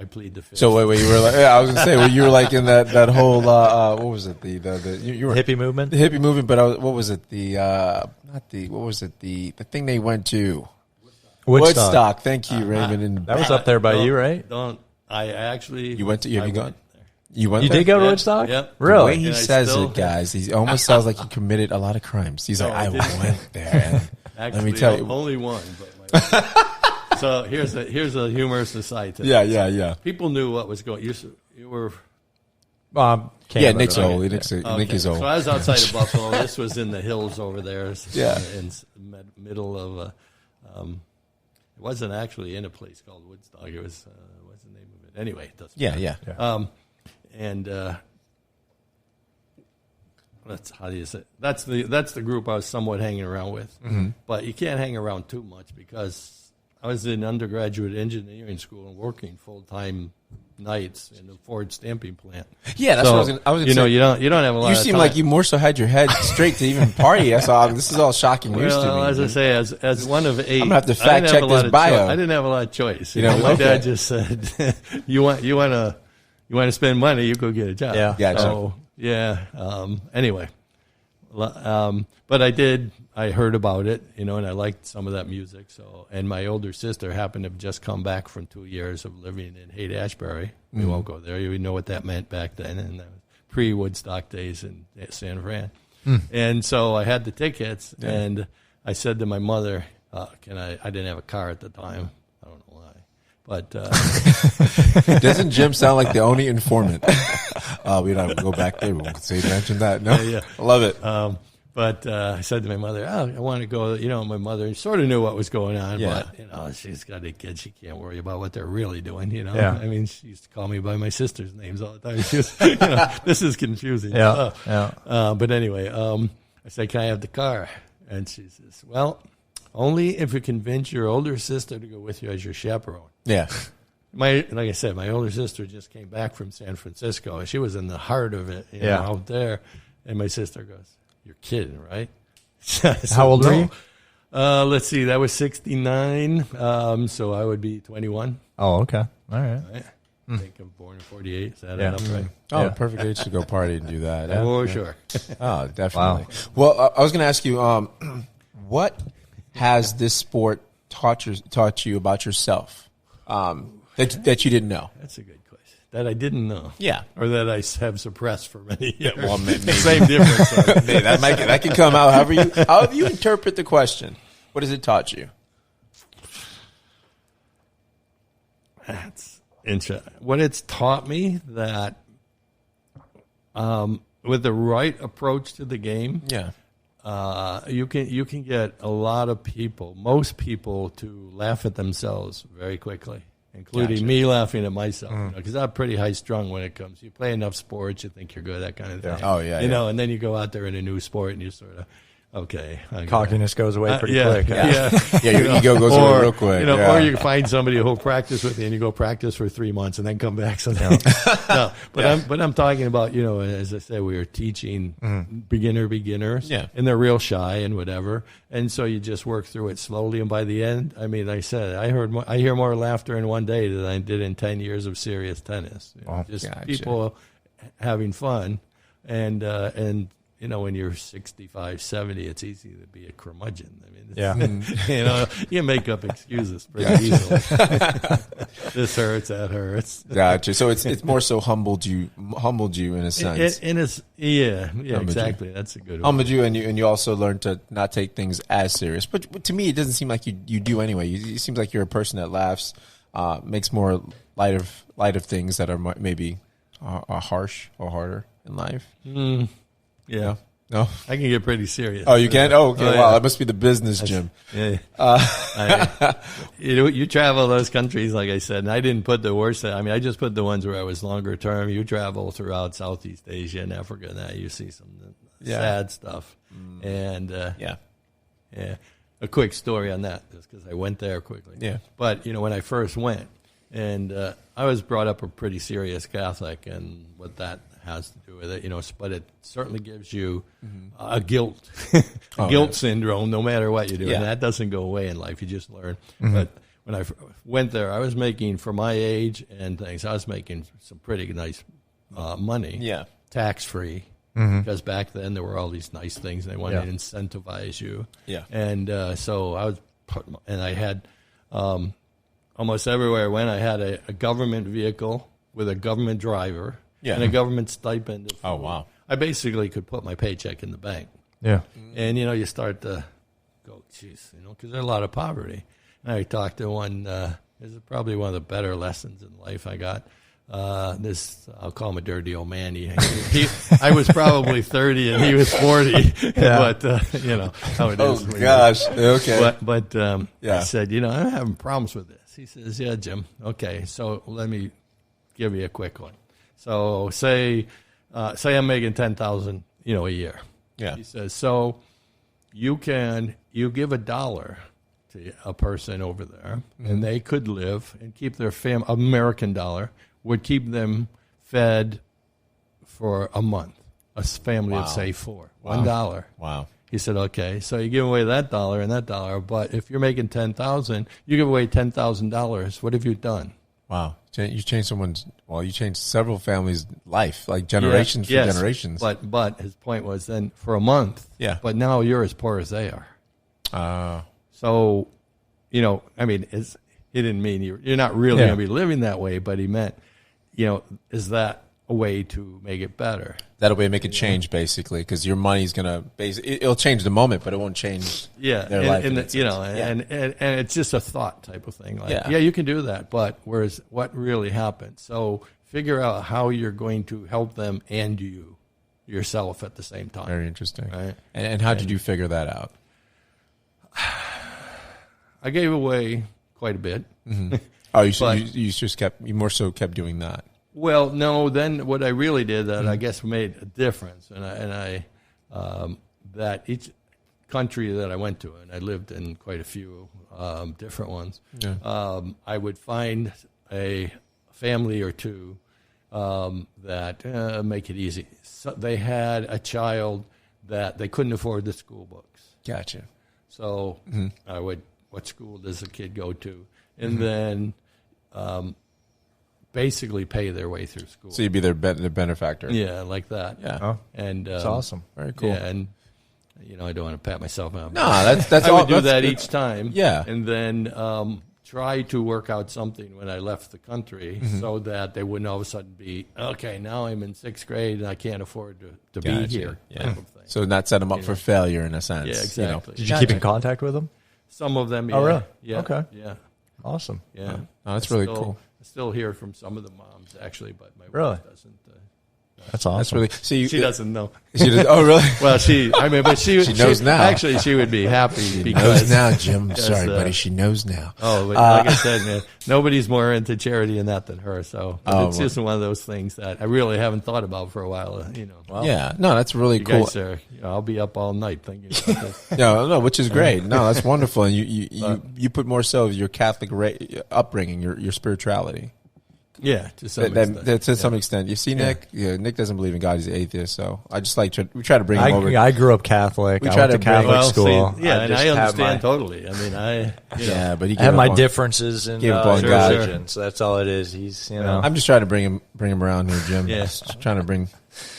I plead the fifth. So wait, you were like, I was gonna say, well, you were like in that whole, what was it? You were hippie movement. The hippie movement, but what was it? The thing they went to? Woodstock. Thank you, Raymond. And That was up there by you, right? I actually. You went to? Have you gone? There. You went? You there? did go to Woodstock? Yep. The Really? way he And I says still- it, guys, he almost sounds like he committed a lot of crimes. He's like, I went there. And Actually, let me tell you. only one. But so here's a humorous aside. To Yeah, this. yeah, yeah. People knew what was going. You were. Yeah, Nick's right? old. Nick is old. So I was outside of Buffalo. This was in the hills over there. Yeah. In middle of it wasn't actually in a place called Woodstock. It was what's the name of it? Anyway, it doesn't Yeah, matter. yeah. And how do you say? That's the group I was somewhat hanging around with. Mm-hmm. But you can't hang around too much because I was in undergraduate engineering school and working full time nights in the Ford stamping plant. Yeah, that's So, what I was gonna say. you don't have a lot. You of seem time. like you more so had your head straight to even party. This is all shocking news to me. Well, as I say, as one of 8, I'm gonna have to I fact didn't check have a lot this of bio. I didn't have a lot of choice. You know, My okay. dad just said, "You want to spend money, you go get a job." Yeah. Gotcha. So anyway, but I heard about it, and I liked some of that music. So, and my older sister happened to have just come back from 2 years of living in Haight-Ashbury. We won't go there. You know what that meant back then, and that was pre-Woodstock days in San Fran. And so I had the tickets, and I said to my mother, "Can I didn't have a car at the time. I don't know why, but Doesn't Jim sound like the only informant? We don't have to go back there. We won't say mention that. No, Yeah. I love it. But I said to my mother, I want to go. My mother sort of knew what was going on, Yeah. but, she's got a kid. She can't worry about what they're really doing, Yeah. I mean, she used to call me by my sister's names all the time. She was, this is confusing. Yeah. But anyway, I said, can I have the car? And she says, well, only if you convince your older sister to go with you as your chaperone. Yeah. Like I said, my older sister just came back from San Francisco, and she was in the heart of it, out there. And my sister goes, "You're kidding, right?" How old were you? Let's see, that was 69, so I would be 21. Oh, okay. All right. Right? I think I'm born in 48. Is that Yeah. enough, right? Oh, Yeah. perfect age to go party and do that. Yeah. Oh, sure. Oh, definitely. Well, I was going to ask you, what has this sport taught you about yourself that you didn't know? That's a good question. That I didn't know. Yeah. Or that I have suppressed for many years. Well, maybe. Same difference. Hey, that can come out however you interpret the question. What has it taught you? That's interesting. What it's taught me that with the right approach to the game, Yeah. you can get a lot of people, most people, to laugh at themselves very quickly, including Gotcha. me laughing at myself. Because I'm pretty high strung when it comes. You play enough sports, you think you're good, that kind of thing. Oh, yeah, You yeah. know, and then you go out there in a new sport, and you sort of, okay, Cockiness goes away pretty yeah, quick. Yeah, Yeah, your ego goes away real quick. Or you find somebody who'll practice with you, and you go practice for 3 months, and then come back. So no, but I'm talking about, as I said, we were teaching beginners, Yeah. and they're real shy and whatever, and so you just work through it slowly, and by the end, I mean, like I said, I hear more laughter in one day than I did in 10 years of serious tennis. Just gotcha. people having fun, and when you're 65, 70, it's easy to be a curmudgeon. I mean, you make up excuses pretty easily. This hurts, that hurts. Gotcha. So it's more so humbled you in a sense. Exactly. That's a good one. Humbled you, and you also learned to not take things as serious. But to me, it doesn't seem like you do anyway. It seems like you're a person that laughs, makes more light of things that are maybe are harsh or harder in life. Yeah. No. I can get pretty serious. Oh, you can? Oh, okay. Oh, Wow, yeah. that must be the business gym. Yeah. You travel those countries, like I said, and I didn't put the worst. I mean, I just put the ones where I was longer term. You travel throughout Southeast Asia and Africa, and that you see some sad stuff. And Yeah. a quick story on that, just because I went there quickly. Yeah. But when I first went, and I was brought up a pretty serious Catholic, and what that has to do with it, but it certainly gives you a guilt syndrome no matter what you do. Yeah. And that doesn't go away in life. You just learn. But when I went there, I was making, for my age and things, I was making some pretty nice money. Yeah. Tax-free. Because back then there were all these nice things, and they wanted to incentivize you. Yeah. And so I was, and I had almost everywhere I went, I had a government vehicle with a government driver and a government stipend. Oh, wow. I basically could put my paycheck in the bank. Yeah. And, you start to go, geez, because there's a lot of poverty. And I talked to one, this is probably one of the better lessons in life I got. I'll call him a dirty old man. I was probably 30 and he was 40, but how it is. Oh gosh, okay. But I said, I'm having problems with this. He says, yeah, Jim. Okay, so let me give you a quick one. So say I'm making $10,000, a year. Yeah. He says, so you give $1 to a person over there, and they could live and keep their American dollar would keep them fed for a month. A family of say 4. $1. Wow. He said, okay, so you give away that dollar and that dollar, but if you're making $10,000, you give away $10,000. What have you done? Wow. You changed you changed several families' life, like generations for generations. But his point was then for a month, but now you're as poor as they are. So, he didn't mean you're not really going to be living that way, but he meant, is that a way to make it better? That'll be make a change, basically, because your money's going to it'll change the moment, but it won't change their life. And it's just a thought type of thing. Like, you can do that, but whereas what really happened? So figure out how you're going to help them and yourself at the same time. Very interesting. Right? And how did you figure that out? I gave away quite a bit. Mm-hmm. Oh, you more so kept doing that. Well, no. Then what I really did that I guess made a difference, and that each country that I went to, and I lived in quite a few different ones. Yeah. I would find a family or two that make it easy. So they had a child that they couldn't afford the school books. Gotcha. So I would. What school does the kid go to? And then basically pay their way through school. So you'd be their benefactor. Yeah, like that. Yeah. Oh, and that's awesome. Very cool. Yeah, and I don't want to pat myself out. No, that's I all. would do that each time. Yeah. And then try to work out something when I left the country so that they wouldn't all of a sudden be, okay, now I'm in 6th grade and I can't afford to be here. Yeah. Type of thing. So not set them up for failure in a sense. Yeah, exactly. Did you keep in contact with them? Some of them, yeah. Oh, really? Yeah. Okay. Yeah. Awesome. Yeah. Oh, that's really cool. I still hear from some of the moms, actually, but my wife doesn't. That's awesome. That's really. So she doesn't know. She does, oh, really? Well, she knows now. Actually, she would be happy. She knows now, Jim. Sorry, buddy. She knows now. Oh, but like I said, man, nobody's more into charity than that than her. So it's just one of those things that I really haven't thought about for a while. Well, yeah, no, that's really cool. Guys I'll be up all night thinking about this. No, which is great. No, that's wonderful. And you put more so of your Catholic upbringing, your spirituality. Yeah, to some extent. To some extent. You see, Nick? Yeah, Nick doesn't believe in God. He's an atheist. So I just we try to bring him over. I grew up Catholic. I went to Catholic school. See, and I understand totally. I mean, yeah, but he had my differences in religion. So that's all it is. He's, I'm just trying to bring him around here, Jim. Yeah. Just trying to bring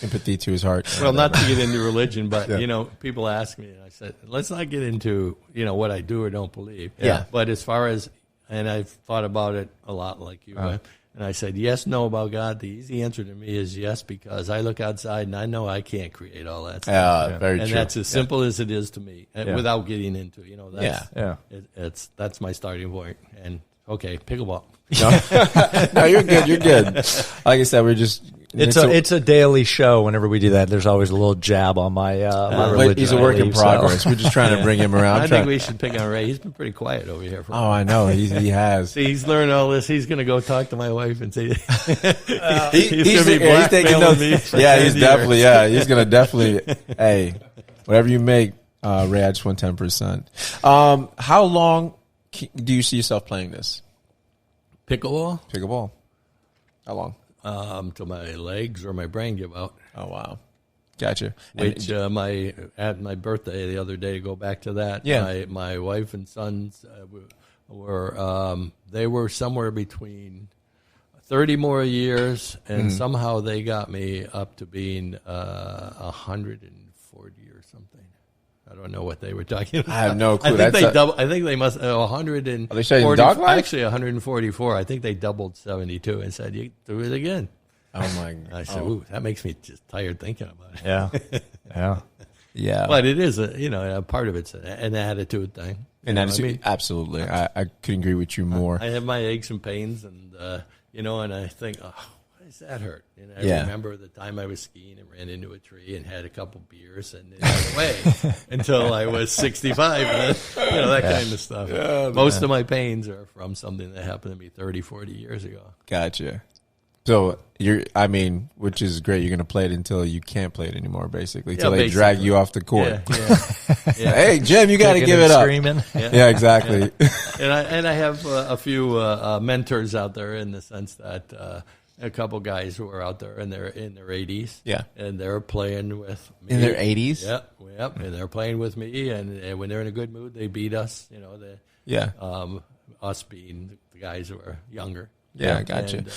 empathy to his heart. Well, not to get into religion, but people ask me, and I said, let's not get into what I do or don't believe. Yeah. But as far as, and I've thought about it a lot, like you have. And I said, yes, no about God. The easy answer to me is yes, because I look outside and I know I can't create all that stuff. Very true. And that's as simple as it is to me, without getting into, that's my starting point. And, okay, pickleball. No, you're good. You're good. Like I said, we're just... It's a daily show. Whenever we do that, there's always a little jab on my religion. He's a work in progress. We're just trying to bring him around. I think we should pick on Ray. He's been pretty quiet over here. For I know. He has. See, he's learned all this. He's going to go talk to my wife and say he's taking notes. Yeah, he's definitely. Yeah, he's going to definitely. Hey, whatever you make, Ray, I just want 10%. How long do you see yourself playing this? Pickleball. How long? Till my legs or my brain give out. Oh, wow. Gotcha. Which at my birthday the other day, go back to that. Yeah. My wife and sons were somewhere between 30 more years, and somehow they got me up to being 140 or something. I don't know what they were talking about. I have no clue. I think they must 100 and are they showing dog life? Actually 144. I think they doubled 72 and said you do it again. Oh my God! I said, ooh, that makes me just tired thinking about it. Yeah. But it is a part of it's an attitude thing. And attitude, absolutely. I couldn't agree with you more. I have my aches and pains, and and I think, why does that hurt? I remember the time I was skiing and ran into a tree and had a couple beers and it went away until I was 65. And then, that kind of stuff. Yeah, most of my pains are from something that happened to me 30, 40 years ago. Gotcha. So which is great. You're going to play it until you can't play it anymore, basically, until they drag you off the court. Yeah. Hey, Jim, you got to give it up. Screaming. Yeah, exactly. And I have a few mentors out there in the sense that a couple guys who are out there and they're in their 80s. Yeah. And they're playing with me. In their 80s? Yep. And they're playing with me, and when they're in a good mood, they beat us. Us being the guys who are younger. Yeah, I gotcha. And,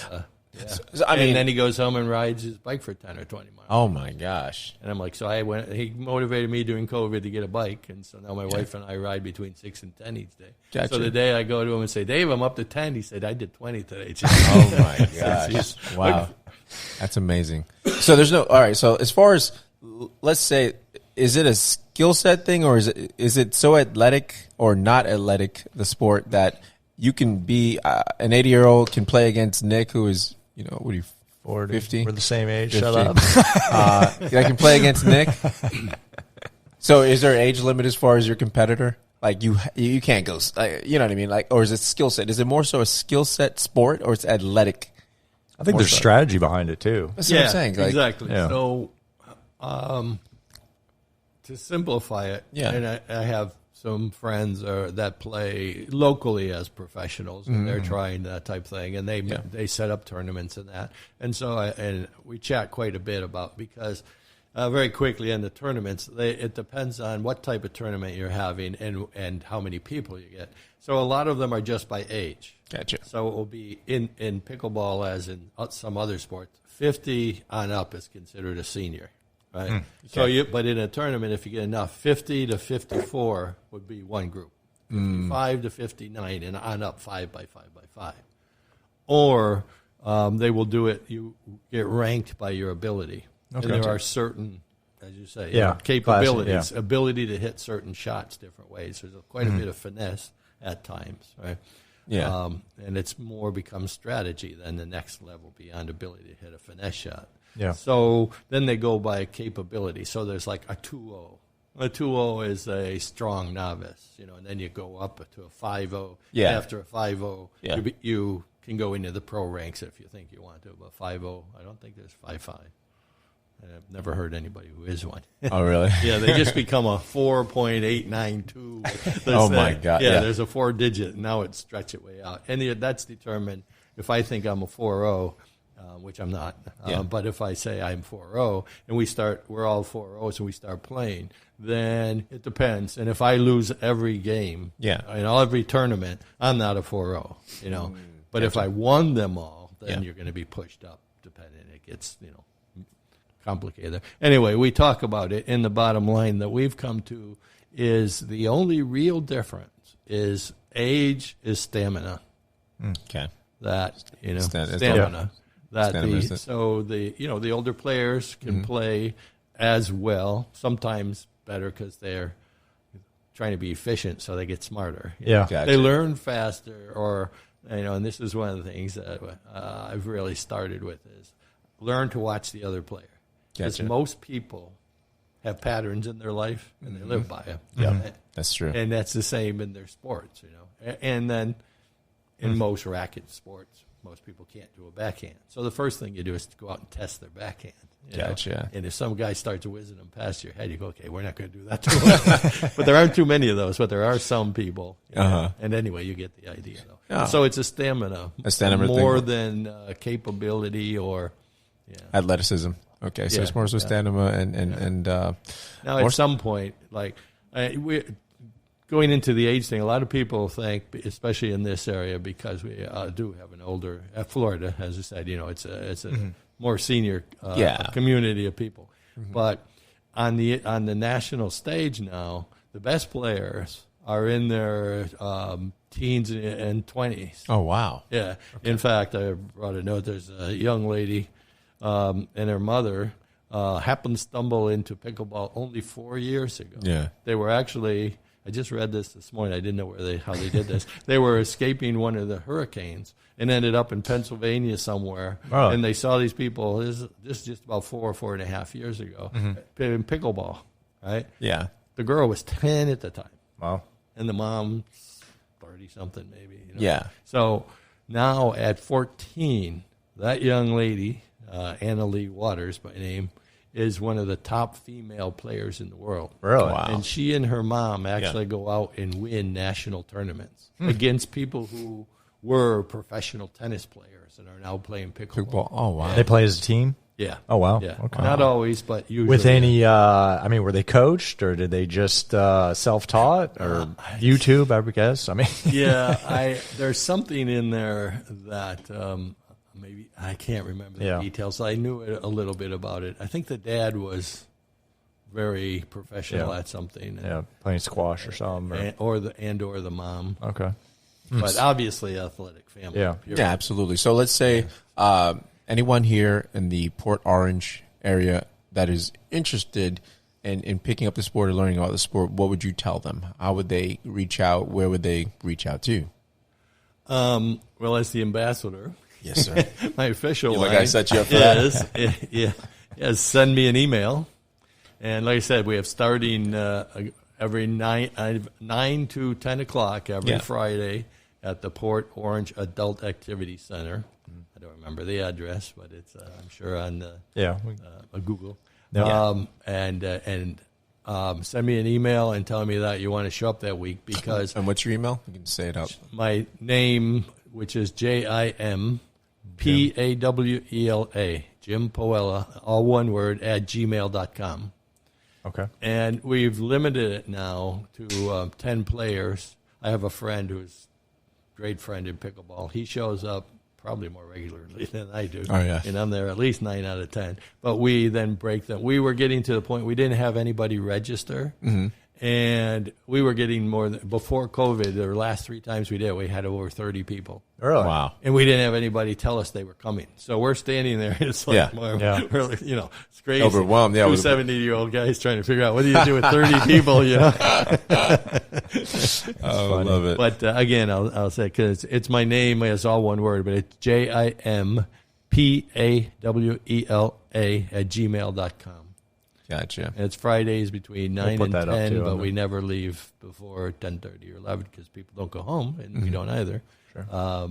So, and then he goes home and rides his bike for 10 or 20 miles. Oh my gosh! And I'm like, he motivated me during COVID to get a bike, and so now my wife and I ride between 6 and 10 each day. Gotcha. So the day I go to him and say, Dave, I'm up to 10, he said, I did 20 today. Oh my gosh! Wow, that's amazing. So there's all right. So as far as, let's say, is it a skill set thing, or is it so athletic or not athletic, the sport, that you can be an 80-year-old can play against Nick, who is, what are you, 40? 50? We're the same age. 50. Shut up. I can play against Nick. So is there an age limit as far as your competitor? Like you can't go, you know what I mean? Like, or is it skill set? Is it more so a skill set sport, or it's athletic? I think there's strategy behind it too. That's what I'm saying. Like, exactly. Yeah. So to simplify it, and I have some friends that play locally as professionals, and they're trying that type thing, and they set up tournaments and that. And so and we chat quite a bit about, because very quickly in the tournaments, it depends on what type of tournament you're having and how many people you get. So a lot of them are just by age. Gotcha. So it will be in pickleball, as in some other sports, 50 on up is considered a senior. Right. Okay. So but in a tournament, if you get enough, 50 to 54 would be one group. 55 to 59 and on up, 5 by 5 by 5. Or they will do it. You get ranked by your ability, and there are certain, as you say, capabilities, ability to hit certain shots different ways. There's quite a bit of finesse at times, right? Yeah. And it's more becomes strategy than the next level beyond ability to hit a finesse shot. Yeah. So then they go by capability. So there's like a 2-0. A 2-0 is a strong novice, and then you go up to a 5-0. Yeah. After a 5-0, you can go into the pro ranks if you think you want to. But 5-0, I don't think there's 5-5. I've never heard anybody who is one. Oh, really? Yeah, they just become a 4.892. Oh, my God. Yeah, there's a 4-digit. Now it's stretch it way out. And that's determined if I think I'm a 4-0, which I'm not. But if I say I'm 4-0 and we're all 4-0s and we start playing, then it depends. And if I lose every game, in every tournament, I'm not a 4-0, But if I won them all, then you're going to be pushed up, depending. It gets, complicated. Anyway, we talk about it, and the bottom line that we've come to is the only real difference is age is stamina. Okay. That, stamina. Yeah. The older players can play as well, sometimes better because they're trying to be efficient, so they get smarter. Gotcha. They learn faster, or and this is one of the things that I've really started with is learn to watch the other player. Because most people have patterns in their life and they live by them. Yeah, that's true. And that's the same in their sports, And then in most racket sports, most people can't do a backhand. So the first thing you do is to go out and test their backhand. Gotcha. And if some guy starts whizzing them past your head, you go, okay, we're not going to do that to him. But there aren't too many of those, but there are some people. And anyway, you get the idea, though. Oh. So it's a stamina more than capability or athleticism. Okay, so it's more so stamina and now at some point, we're going into the age thing. A lot of people think, especially in this area, because we do have an older Florida, as I said, it's a more senior community of people. But on the national stage now, the best players are in their teens and 20s. Oh, wow. Yeah. Okay. In fact, I brought a note. There's a young lady and her mother happened to stumble into pickleball only 4 years ago. Yeah. They were actually, I just read this morning. I didn't know how they did this. They were escaping one of the hurricanes and ended up in Pennsylvania somewhere. Oh. And they saw these people, this is just about 4.5 years ago, in pickleball, right? Yeah. The girl was 10 at the time. Wow. And the mom, 30-something maybe. Yeah. So now at 14, that young lady, Anna Lee Waters by name, is one of the top female players in the world. Really? Wow. And she and her mom actually go out and win national tournaments against people who were professional tennis players and are now playing pickleball. Oh, wow. They play as a team? Yeah. Oh, wow. Yeah. Okay. Not always, but usually. With any, were they coached or did they just self-taught or YouTube, I would guess? I mean, yeah, there's something in there that maybe I can't remember the details. I knew a little bit about it. I think the dad was very professional at something. Yeah, playing squash or something. Or the mom. Okay. But obviously athletic family. Yeah. Yeah, absolutely. So let's say anyone here in the Port Orange area that is interested in picking up the sport or learning about the sport, what would you tell them? How would they reach out? Where would they reach out to? Well, as the ambassador, yes, sir. My official Feel line like I set you up for that. Yes, send me an email. And like I said, we have starting every 9 to 10 o'clock every Friday at the Port Orange Adult Activity Center. I don't remember the address, but it's I'm sure on Google. Yeah. And send me an email and tell me that you want to show up that week because. And what's your email? You can say it out. My name, which is JIM Pawela, Jim Pawela, all one word, at gmail.com. Okay. And we've limited it now to 10 players. I have a friend who's a great friend in pickleball. He shows up probably more regularly than I do. Oh, yeah. And I'm there at least 9 out of 10. But we then break them. We were getting to the point we didn't have anybody register. Mm-hmm. And we were getting more than, before COVID, the last 3 times we did, we had over 30 people. Really? Wow. And we didn't have anybody tell us they were coming. So we're standing there. It's like, really, it's crazy. Overwhelmed. Yeah. 2 70-year-old guys trying to figure out what do you do with 30 people, Oh, I love it. But again, I'll say, because it's my name, it's all one word, but it's JIM Pawela at gmail.com. Gotcha. And it's Fridays between 9 and 10, but we there. never leave before 10:30 or 11 because people don't go home, and we don't either. Sure. Yeah.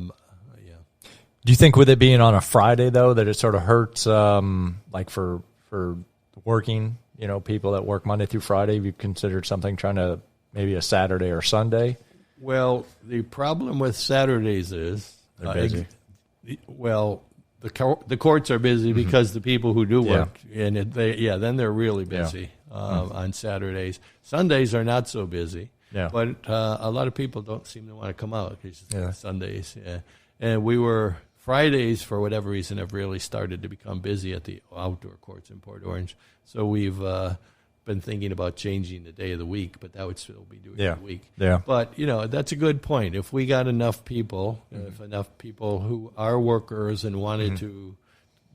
Do you think with it being on a Friday, though, that it sort of hurts, like for working, people that work Monday through Friday? Have you considered something trying to maybe a Saturday or Sunday? Well, the problem with Saturdays is they're busy. The courts are busy because the people who do work, and then they're really busy on Saturdays. Sundays are not so busy, but a lot of people don't seem to want to come out because Sundays. Yeah. And Fridays, for whatever reason, have really started to become busy at the outdoor courts in Port Orange. So we've been thinking about changing the day of the week, but that would still be doing the week. Yeah. But, that's a good point. If we got enough people, if enough people who are workers and wanted to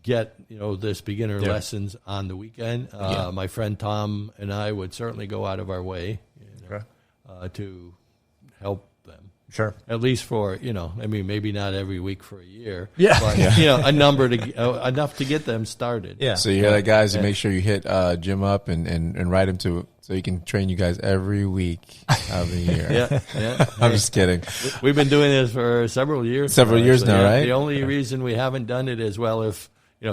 get, this beginner lessons on the weekend, my friend Tom and I would certainly go out of our way to help them. Sure. At least for, maybe not every week for a year. Yeah. But, enough to get them started. Yeah. So you hear that, guys? You make sure you hit Jim up and write him to so he can train you guys every week of the year. Yeah. I'm just kidding. We've been doing this for several years. Years now, right? The only reason we haven't done it is, if,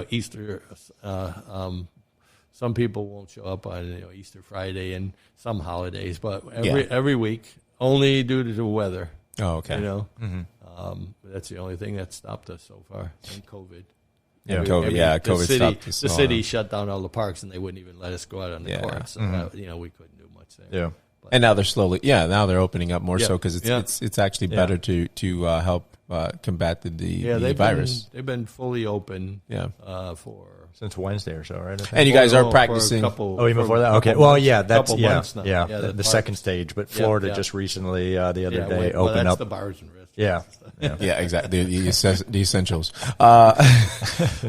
Easter, some people won't show up on Easter Friday and some holidays, but every week, only due to the weather. Oh, okay. That's the only thing that stopped us so far, and COVID. Yeah, COVID stopped us. The city shut down all the parks, and they wouldn't even let us go out on the court. So we couldn't do much there. Yeah. But, and now they're slowly, now they're opening up more so because it's actually better to help combated the they've virus. They've been fully open. Yeah. For since Wednesday or so, right? I think. And you guys are practicing. Even before that. Okay. Well, yeah, that's the parks. Second stage. But Florida just recently the other day opened up the bars and restaurants. Yeah. Exactly. The essentials.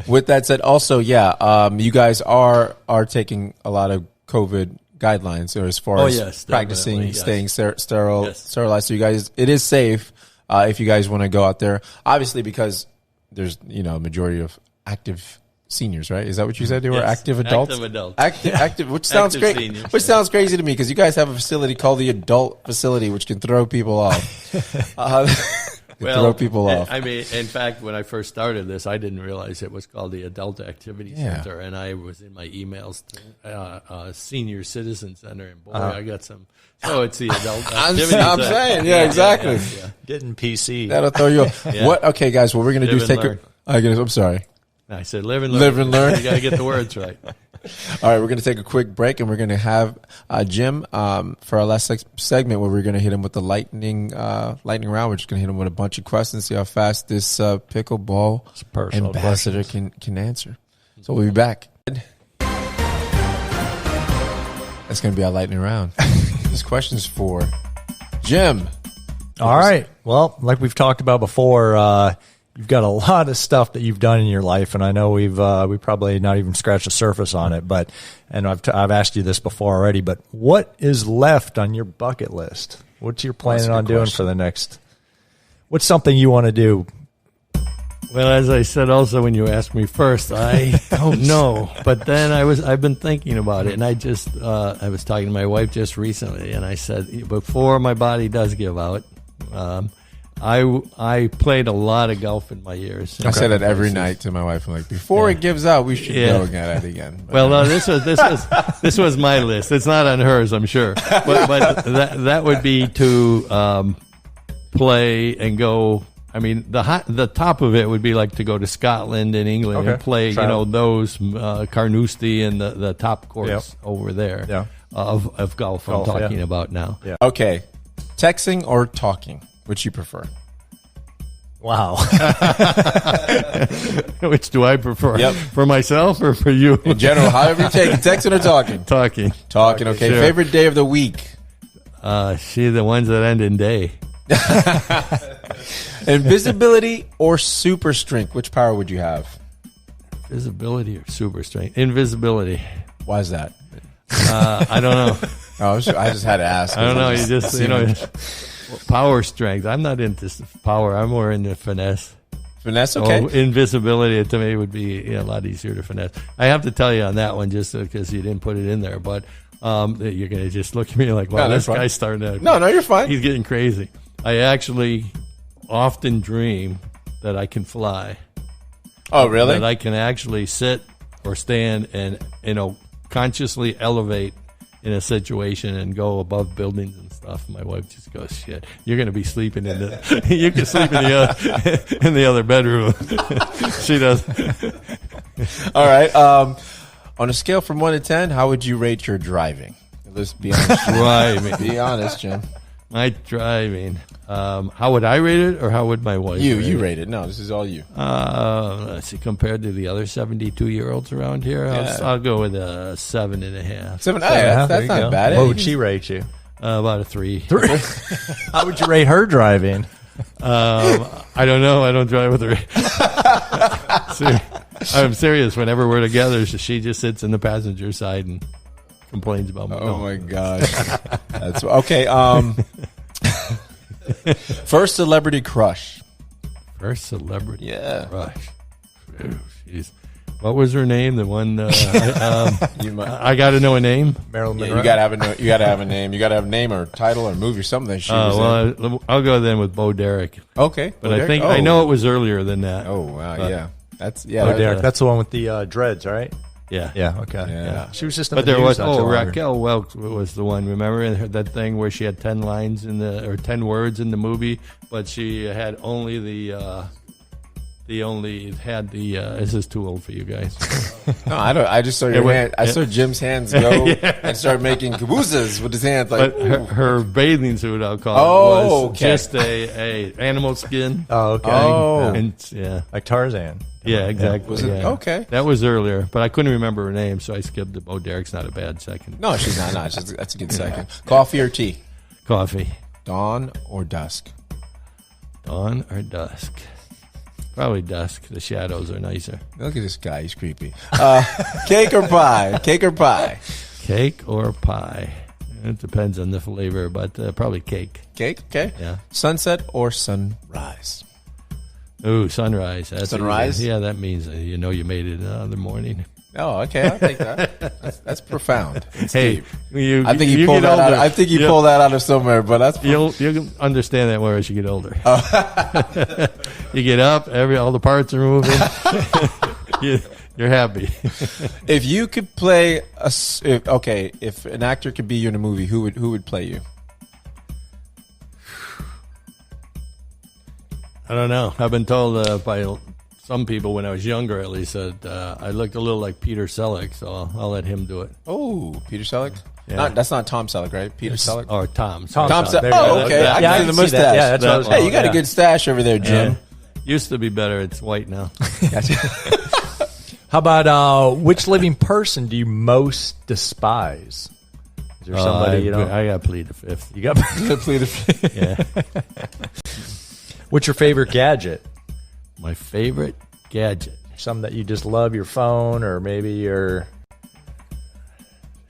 With that said, also, you guys are taking a lot of COVID guidelines, or as far as practicing, staying sterilized. So you guys, it is safe if you guys want to go out there. Obviously, because there's a majority of active seniors, right? Is that what you said? They were active adults. Active adults. Active, which sounds great. Seniors, which sounds crazy to me because you guys have a facility called the adult facility, which can throw people off. Throw people off. I mean, in fact, when I first started this, I didn't realize it was called the Adult Activity Center, and I was in my emails to Senior Citizen Center, and boy, I got some. So it's the Adult Activity Center. I'm saying, exactly. Yeah. Getting PC. That'll throw you off. What? Okay, guys, what we're going to do is take I'm sorry. I said live and learn. Live and learn. You got to get the words right. All right, we're going to take a quick break, and we're going to have Jim for our last segment, where we're going to hit him with the lightning round. We're just going to hit him with a bunch of questions, see how fast this pickleball ambassador can answer. So we'll be back. That's going to be our lightning round. This question is for Jim. All right. Well, like we've talked about before, you've got a lot of stuff that you've done in your life, and I know we probably not even scratched the surface on it. But I've asked you this before already. But what is left on your bucket list? What's you're planning on doing for the next? What's something you want to do? Well, as I said, also when you asked me first, I don't know. But then I've been thinking about it, and I was talking to my wife just recently, and I said before my body does give out. I played a lot of golf in my years. I say that every night to my wife. I'm like, before it gives out, we should go at it again. But well, no, this was my list. It's not on hers, I'm sure. But that would be to play and go. I mean, the top of it would be like to go to Scotland and England and play. Those Carnoustie and the top course over there of golf. I'm talking about now. Yeah. Okay, texting or talking? Which you prefer? Wow. Which do I prefer? Yep. For myself or for you? In general, however you take it. Texting or talking? Talking. Okay. Sure. Favorite day of the week? The ones that end in day. Invisibility or super strength? Which power would you have? Visibility or super strength? Invisibility. Why is that? I don't know. I just had to ask. I don't know. You just power strength. I'm not into power. I'm more into finesse. Finesse, okay. Invisibility to me would be a lot easier to finesse. I have to tell you on that one, just because you didn't put it in there, but you're going to just look at me like, wow, this guy's starting to... No, you're fine. He's getting crazy. I actually often dream that I can fly. Oh, really? That I can actually sit or stand and, consciously elevate in a situation and go above buildings and stuff. My wife just goes, "Shit, you're going to be sleeping in the. You can sleep in the other bedroom." She does. All right. On a scale from 1 to 10, how would you rate your driving? Let's be honest. Driving. Be honest, Jim. My driving. How would I rate it, or how would my wife? You rate it. No, this is all you. Let's see. Compared to the other 72-year-olds around here, I'll go with a 7.5. 7.5. That's not bad. What would she rate you? About a 3. How would you rate her driving? I don't know. I don't drive with her. I'm serious. Whenever we're together, she just sits in the passenger side and complains about me. Oh my gosh. That's okay. First celebrity crush. First celebrity crush. Jeez. What was her name? The one I got to know a name. Marilyn Monroe. You got to have a name. You got to have a name or title or movie or something that she was in. I'll go then with Bo Derek. Okay, but I think I know it was earlier than that. Oh wow, Bo Derek. That's the one with the dreads, right? Yeah. Okay. Yeah. She was just. But there was Raquel Welch was the one. Remember that thing where she had 10 lines or 10 words in the movie, but she had only the They only had the. This is too old for you guys. No, I don't. I just saw your hand. I saw Jim's hands go and start making cabooses with his hands. Like, but her bathing suit, I'll call it, was just a animal skin. Oh, okay. Oh, and like Tarzan. Yeah, exactly. Was it okay? That was earlier, but I couldn't remember her name, so I skipped it. Oh, Derek's not a bad second. No, she's not. No, that's a good second. Coffee or tea? Coffee. Dawn or dusk? Dawn or dusk? Probably dusk. The shadows are nicer. Look at this guy. He's creepy. Cake or pie? Cake or pie? Cake or pie? It depends on the flavor, but probably cake. Cake? Okay. Yeah. Sunset or sunrise? Ooh, sunrise. That's sunrise? Easy. Yeah, that means you know you made it another morning. Oh, okay. I'll take that. That's profound. It's hey, deep. I think you pulled that out. I think you pulled that out of somewhere, but that's you'll understand that more as you get older. You get up, all the parts are moving. You're happy. If you could play if an actor could be you in a movie, who would play you? I don't know. I've been told by some people when I was younger, at least, that I looked a little like Peter Selleck, so I'll let him do it. Oh, Peter Selleck? Yeah. That's not Tom Selleck, right? Peter Selleck? Or Tom. Tom Selleck. Oh, okay. I can see the mustache. That. Yeah, that's what I was Hey, you got a good stash over there, Jim. Used to be better. It's white now. How about which living person do you most despise? Is there somebody you know? I got to plead the fifth. You got to plead the fifth. Yeah. What's your favorite gadget? My favorite gadget. Something that you just love, your phone, or maybe your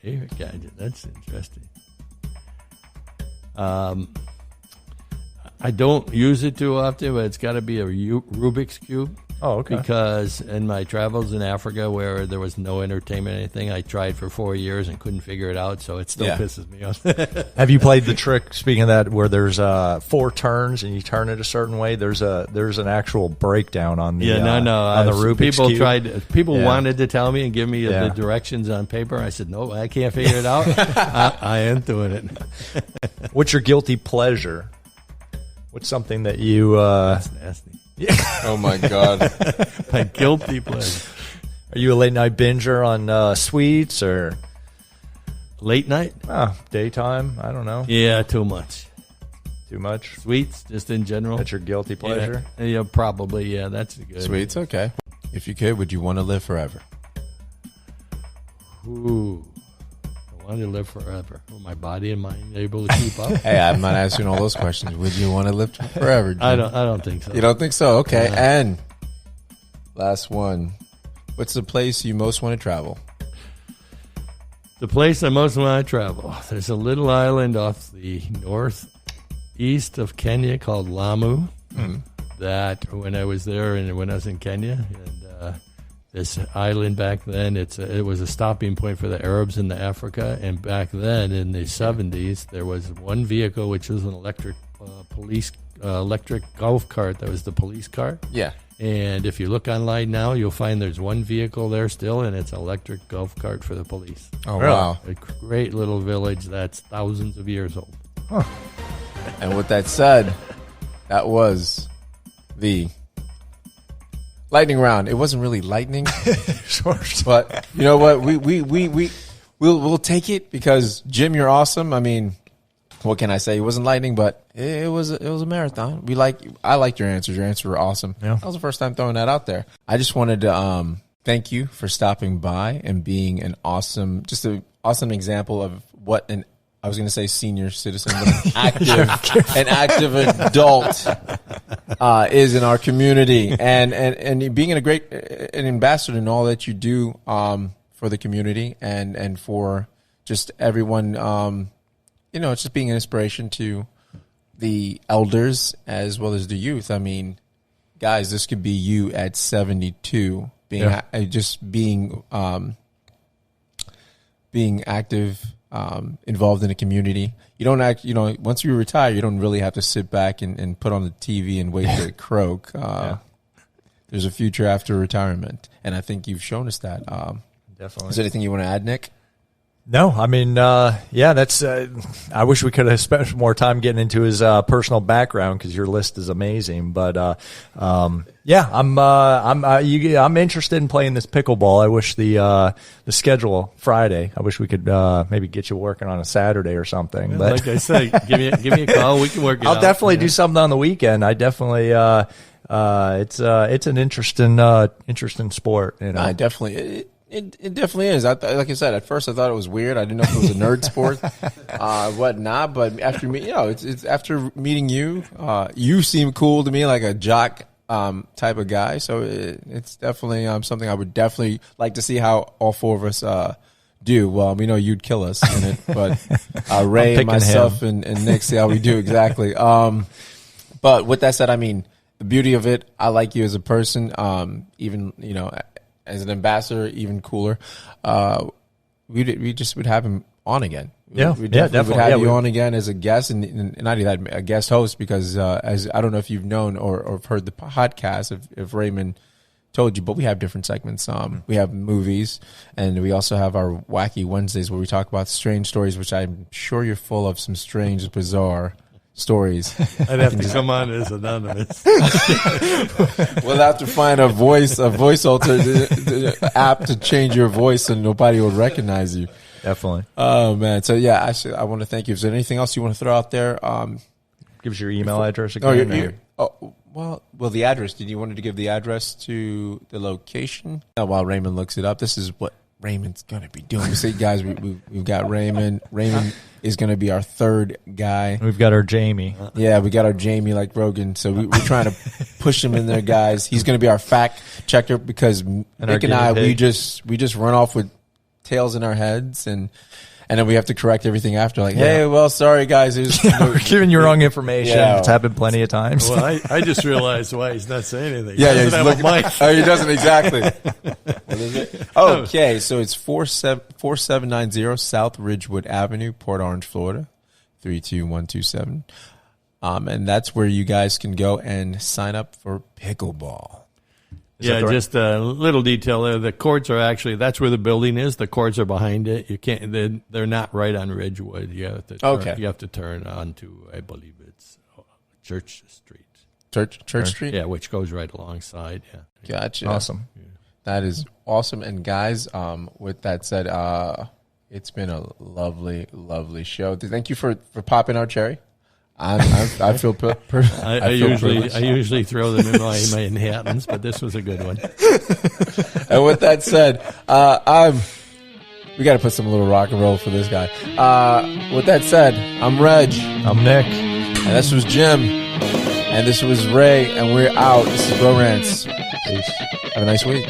favorite gadget. That's interesting. I don't use it too often, but it's got to be a Rubik's Cube. Oh, okay. Because in my travels in Africa where there was no entertainment or anything, I tried for 4 years and couldn't figure it out, so it still pisses me off. Have you played the trick, speaking of that, where there's 4 turns and you turn it a certain way? There's an actual breakdown on the on the Rubik's Cube. People wanted to tell me and give me the directions on paper. I said, no, I can't figure it out. I ain't doing it. What's your guilty pleasure? What's something that you... That's nasty. Yeah. Oh, my God. My guilty pleasure. Are you a late-night binger on sweets or... Late night? Daytime? I don't know. Yeah, too much. Too much? Sweets, just in general. That's your guilty pleasure? Yeah, probably. Yeah, that's good. Sweets, okay. If you could, would you want to live forever? Ooh. I want to live forever. Will my body and mind able to keep up? Hey, I'm not asking all those questions. Would you want to live forever? Jim? I don't think so. You don't think so? Okay. And last one. What's the place you most want to travel? The place I most want to travel. There's a little island off the northeast of Kenya called Lamu. That when I was there and when I was in Kenya, and this island back then, it was a stopping point for the Arabs in Africa. And back then, in the 70s, there was one vehicle which was an electric electric golf cart that was the police cart. Yeah. And if you look online now, you'll find there's one vehicle there still, and it's an electric golf cart for the police. Oh, wow. A great little village that's thousands of years old. Huh. And with that said, that was the lightning round. It wasn't really lightning, but you know what? We'll take it because Jim, you're awesome. I mean, what can I say? It wasn't lightning, but it was a marathon. I liked your answers. Your answers were awesome. Yeah. That was the first time throwing that out there. I just wanted to thank you for stopping by and being an awesome example of what I was going to say senior citizen, but an active adult is in our community, and being an ambassador in all that you do for the community and for just everyone. It's just being an inspiration to the elders as well as the youth. I mean, guys, this could be you at 72, being active. Involved in a community. You don't once you retire, you don't really have to sit back and put on the TV and wait for it croak. There's a future after retirement. And I think you've shown us that. Definitely. Is there anything you want to add, Nick? No, I mean, yeah, that's. I wish we could have spent more time getting into his personal background because your list is amazing. But yeah, I'm interested in playing this pickleball. I wish the schedule Friday. I wish we could maybe get you working on a Saturday or something. Yeah, but like I said, give me a call. We can work it out. I'll definitely do something on the weekend. I definitely. It's an interesting sport. You know, I definitely. It definitely is. Like I said, at first I thought it was weird. I didn't know if it was a nerd sport, whatnot. But after it's after meeting you, you seem cool to me, like a jock type of guy. So it's definitely something I would definitely like to see how all four of us do. Well, we know you'd kill us in it, but Ray and myself and Nick, see how we do exactly. But with that said, I mean, the beauty of it, I like you as a person. Even as an ambassador, even cooler. We just would have him on again. Yeah, we definitely would have you we on again as a guest, and not even that, a guest host, because as I don't know if you've known or heard the podcast, if Raymond told you, but we have different segments. We have movies, and we also have our Wacky Wednesdays where we talk about strange stories, which I'm sure you're full of some strange, bizarre stories. I'd have to come on as anonymous. We'll have to find a voice alter app to change your voice, and nobody will recognize you. definitely. Oh man! So yeah, I want to thank you. Is there anything else you want to throw out there? Give us your email address again. Well, the address. Did you want to give the address to the location? While Raymond looks it up, this is what Raymond's going to be doing. See, guys, we've got Raymond. Raymond is going to be our third guy. We've got our Jamie. Yeah, we got our Jamie like Rogan. So we're trying to push him in there, guys. He's going to be our fact checker because Nick and I, we just run off with tails in our heads and then we have to correct everything after. Like, hey, well, sorry, guys. We're giving you wrong information. Yeah. It's happened plenty of times. Well, I just realized why he's not saying anything. Yeah, he he's doesn't have a mic. Oh, he doesn't exactly. What is it? Okay, so it's 4790 South Ridgewood Avenue, Port Orange, Florida, 32127. And that's where you guys can go and sign up for pickleball. Yeah, just a little detail there. The courts are actually, that's where the building is. The courts are behind it. You can't, they're not right on Ridgewood. You have to turn, you have to turn onto, I believe it's Church Street. Church Street? Yeah, which goes right alongside. Yeah. Gotcha. Awesome. Yeah. That is awesome. And guys, with that said, it's been a lovely, lovely show. Thank you for popping our cherry. I feel I usually throw them in my Manhattans, but this was a good one. And with that said, we got to put some little rock and roll for this guy. With that said, I'm Reg. I'm Nick. And this was Jim. And this was Ray. And we're out. This is Bro-RantZ. Peace. Have a nice week.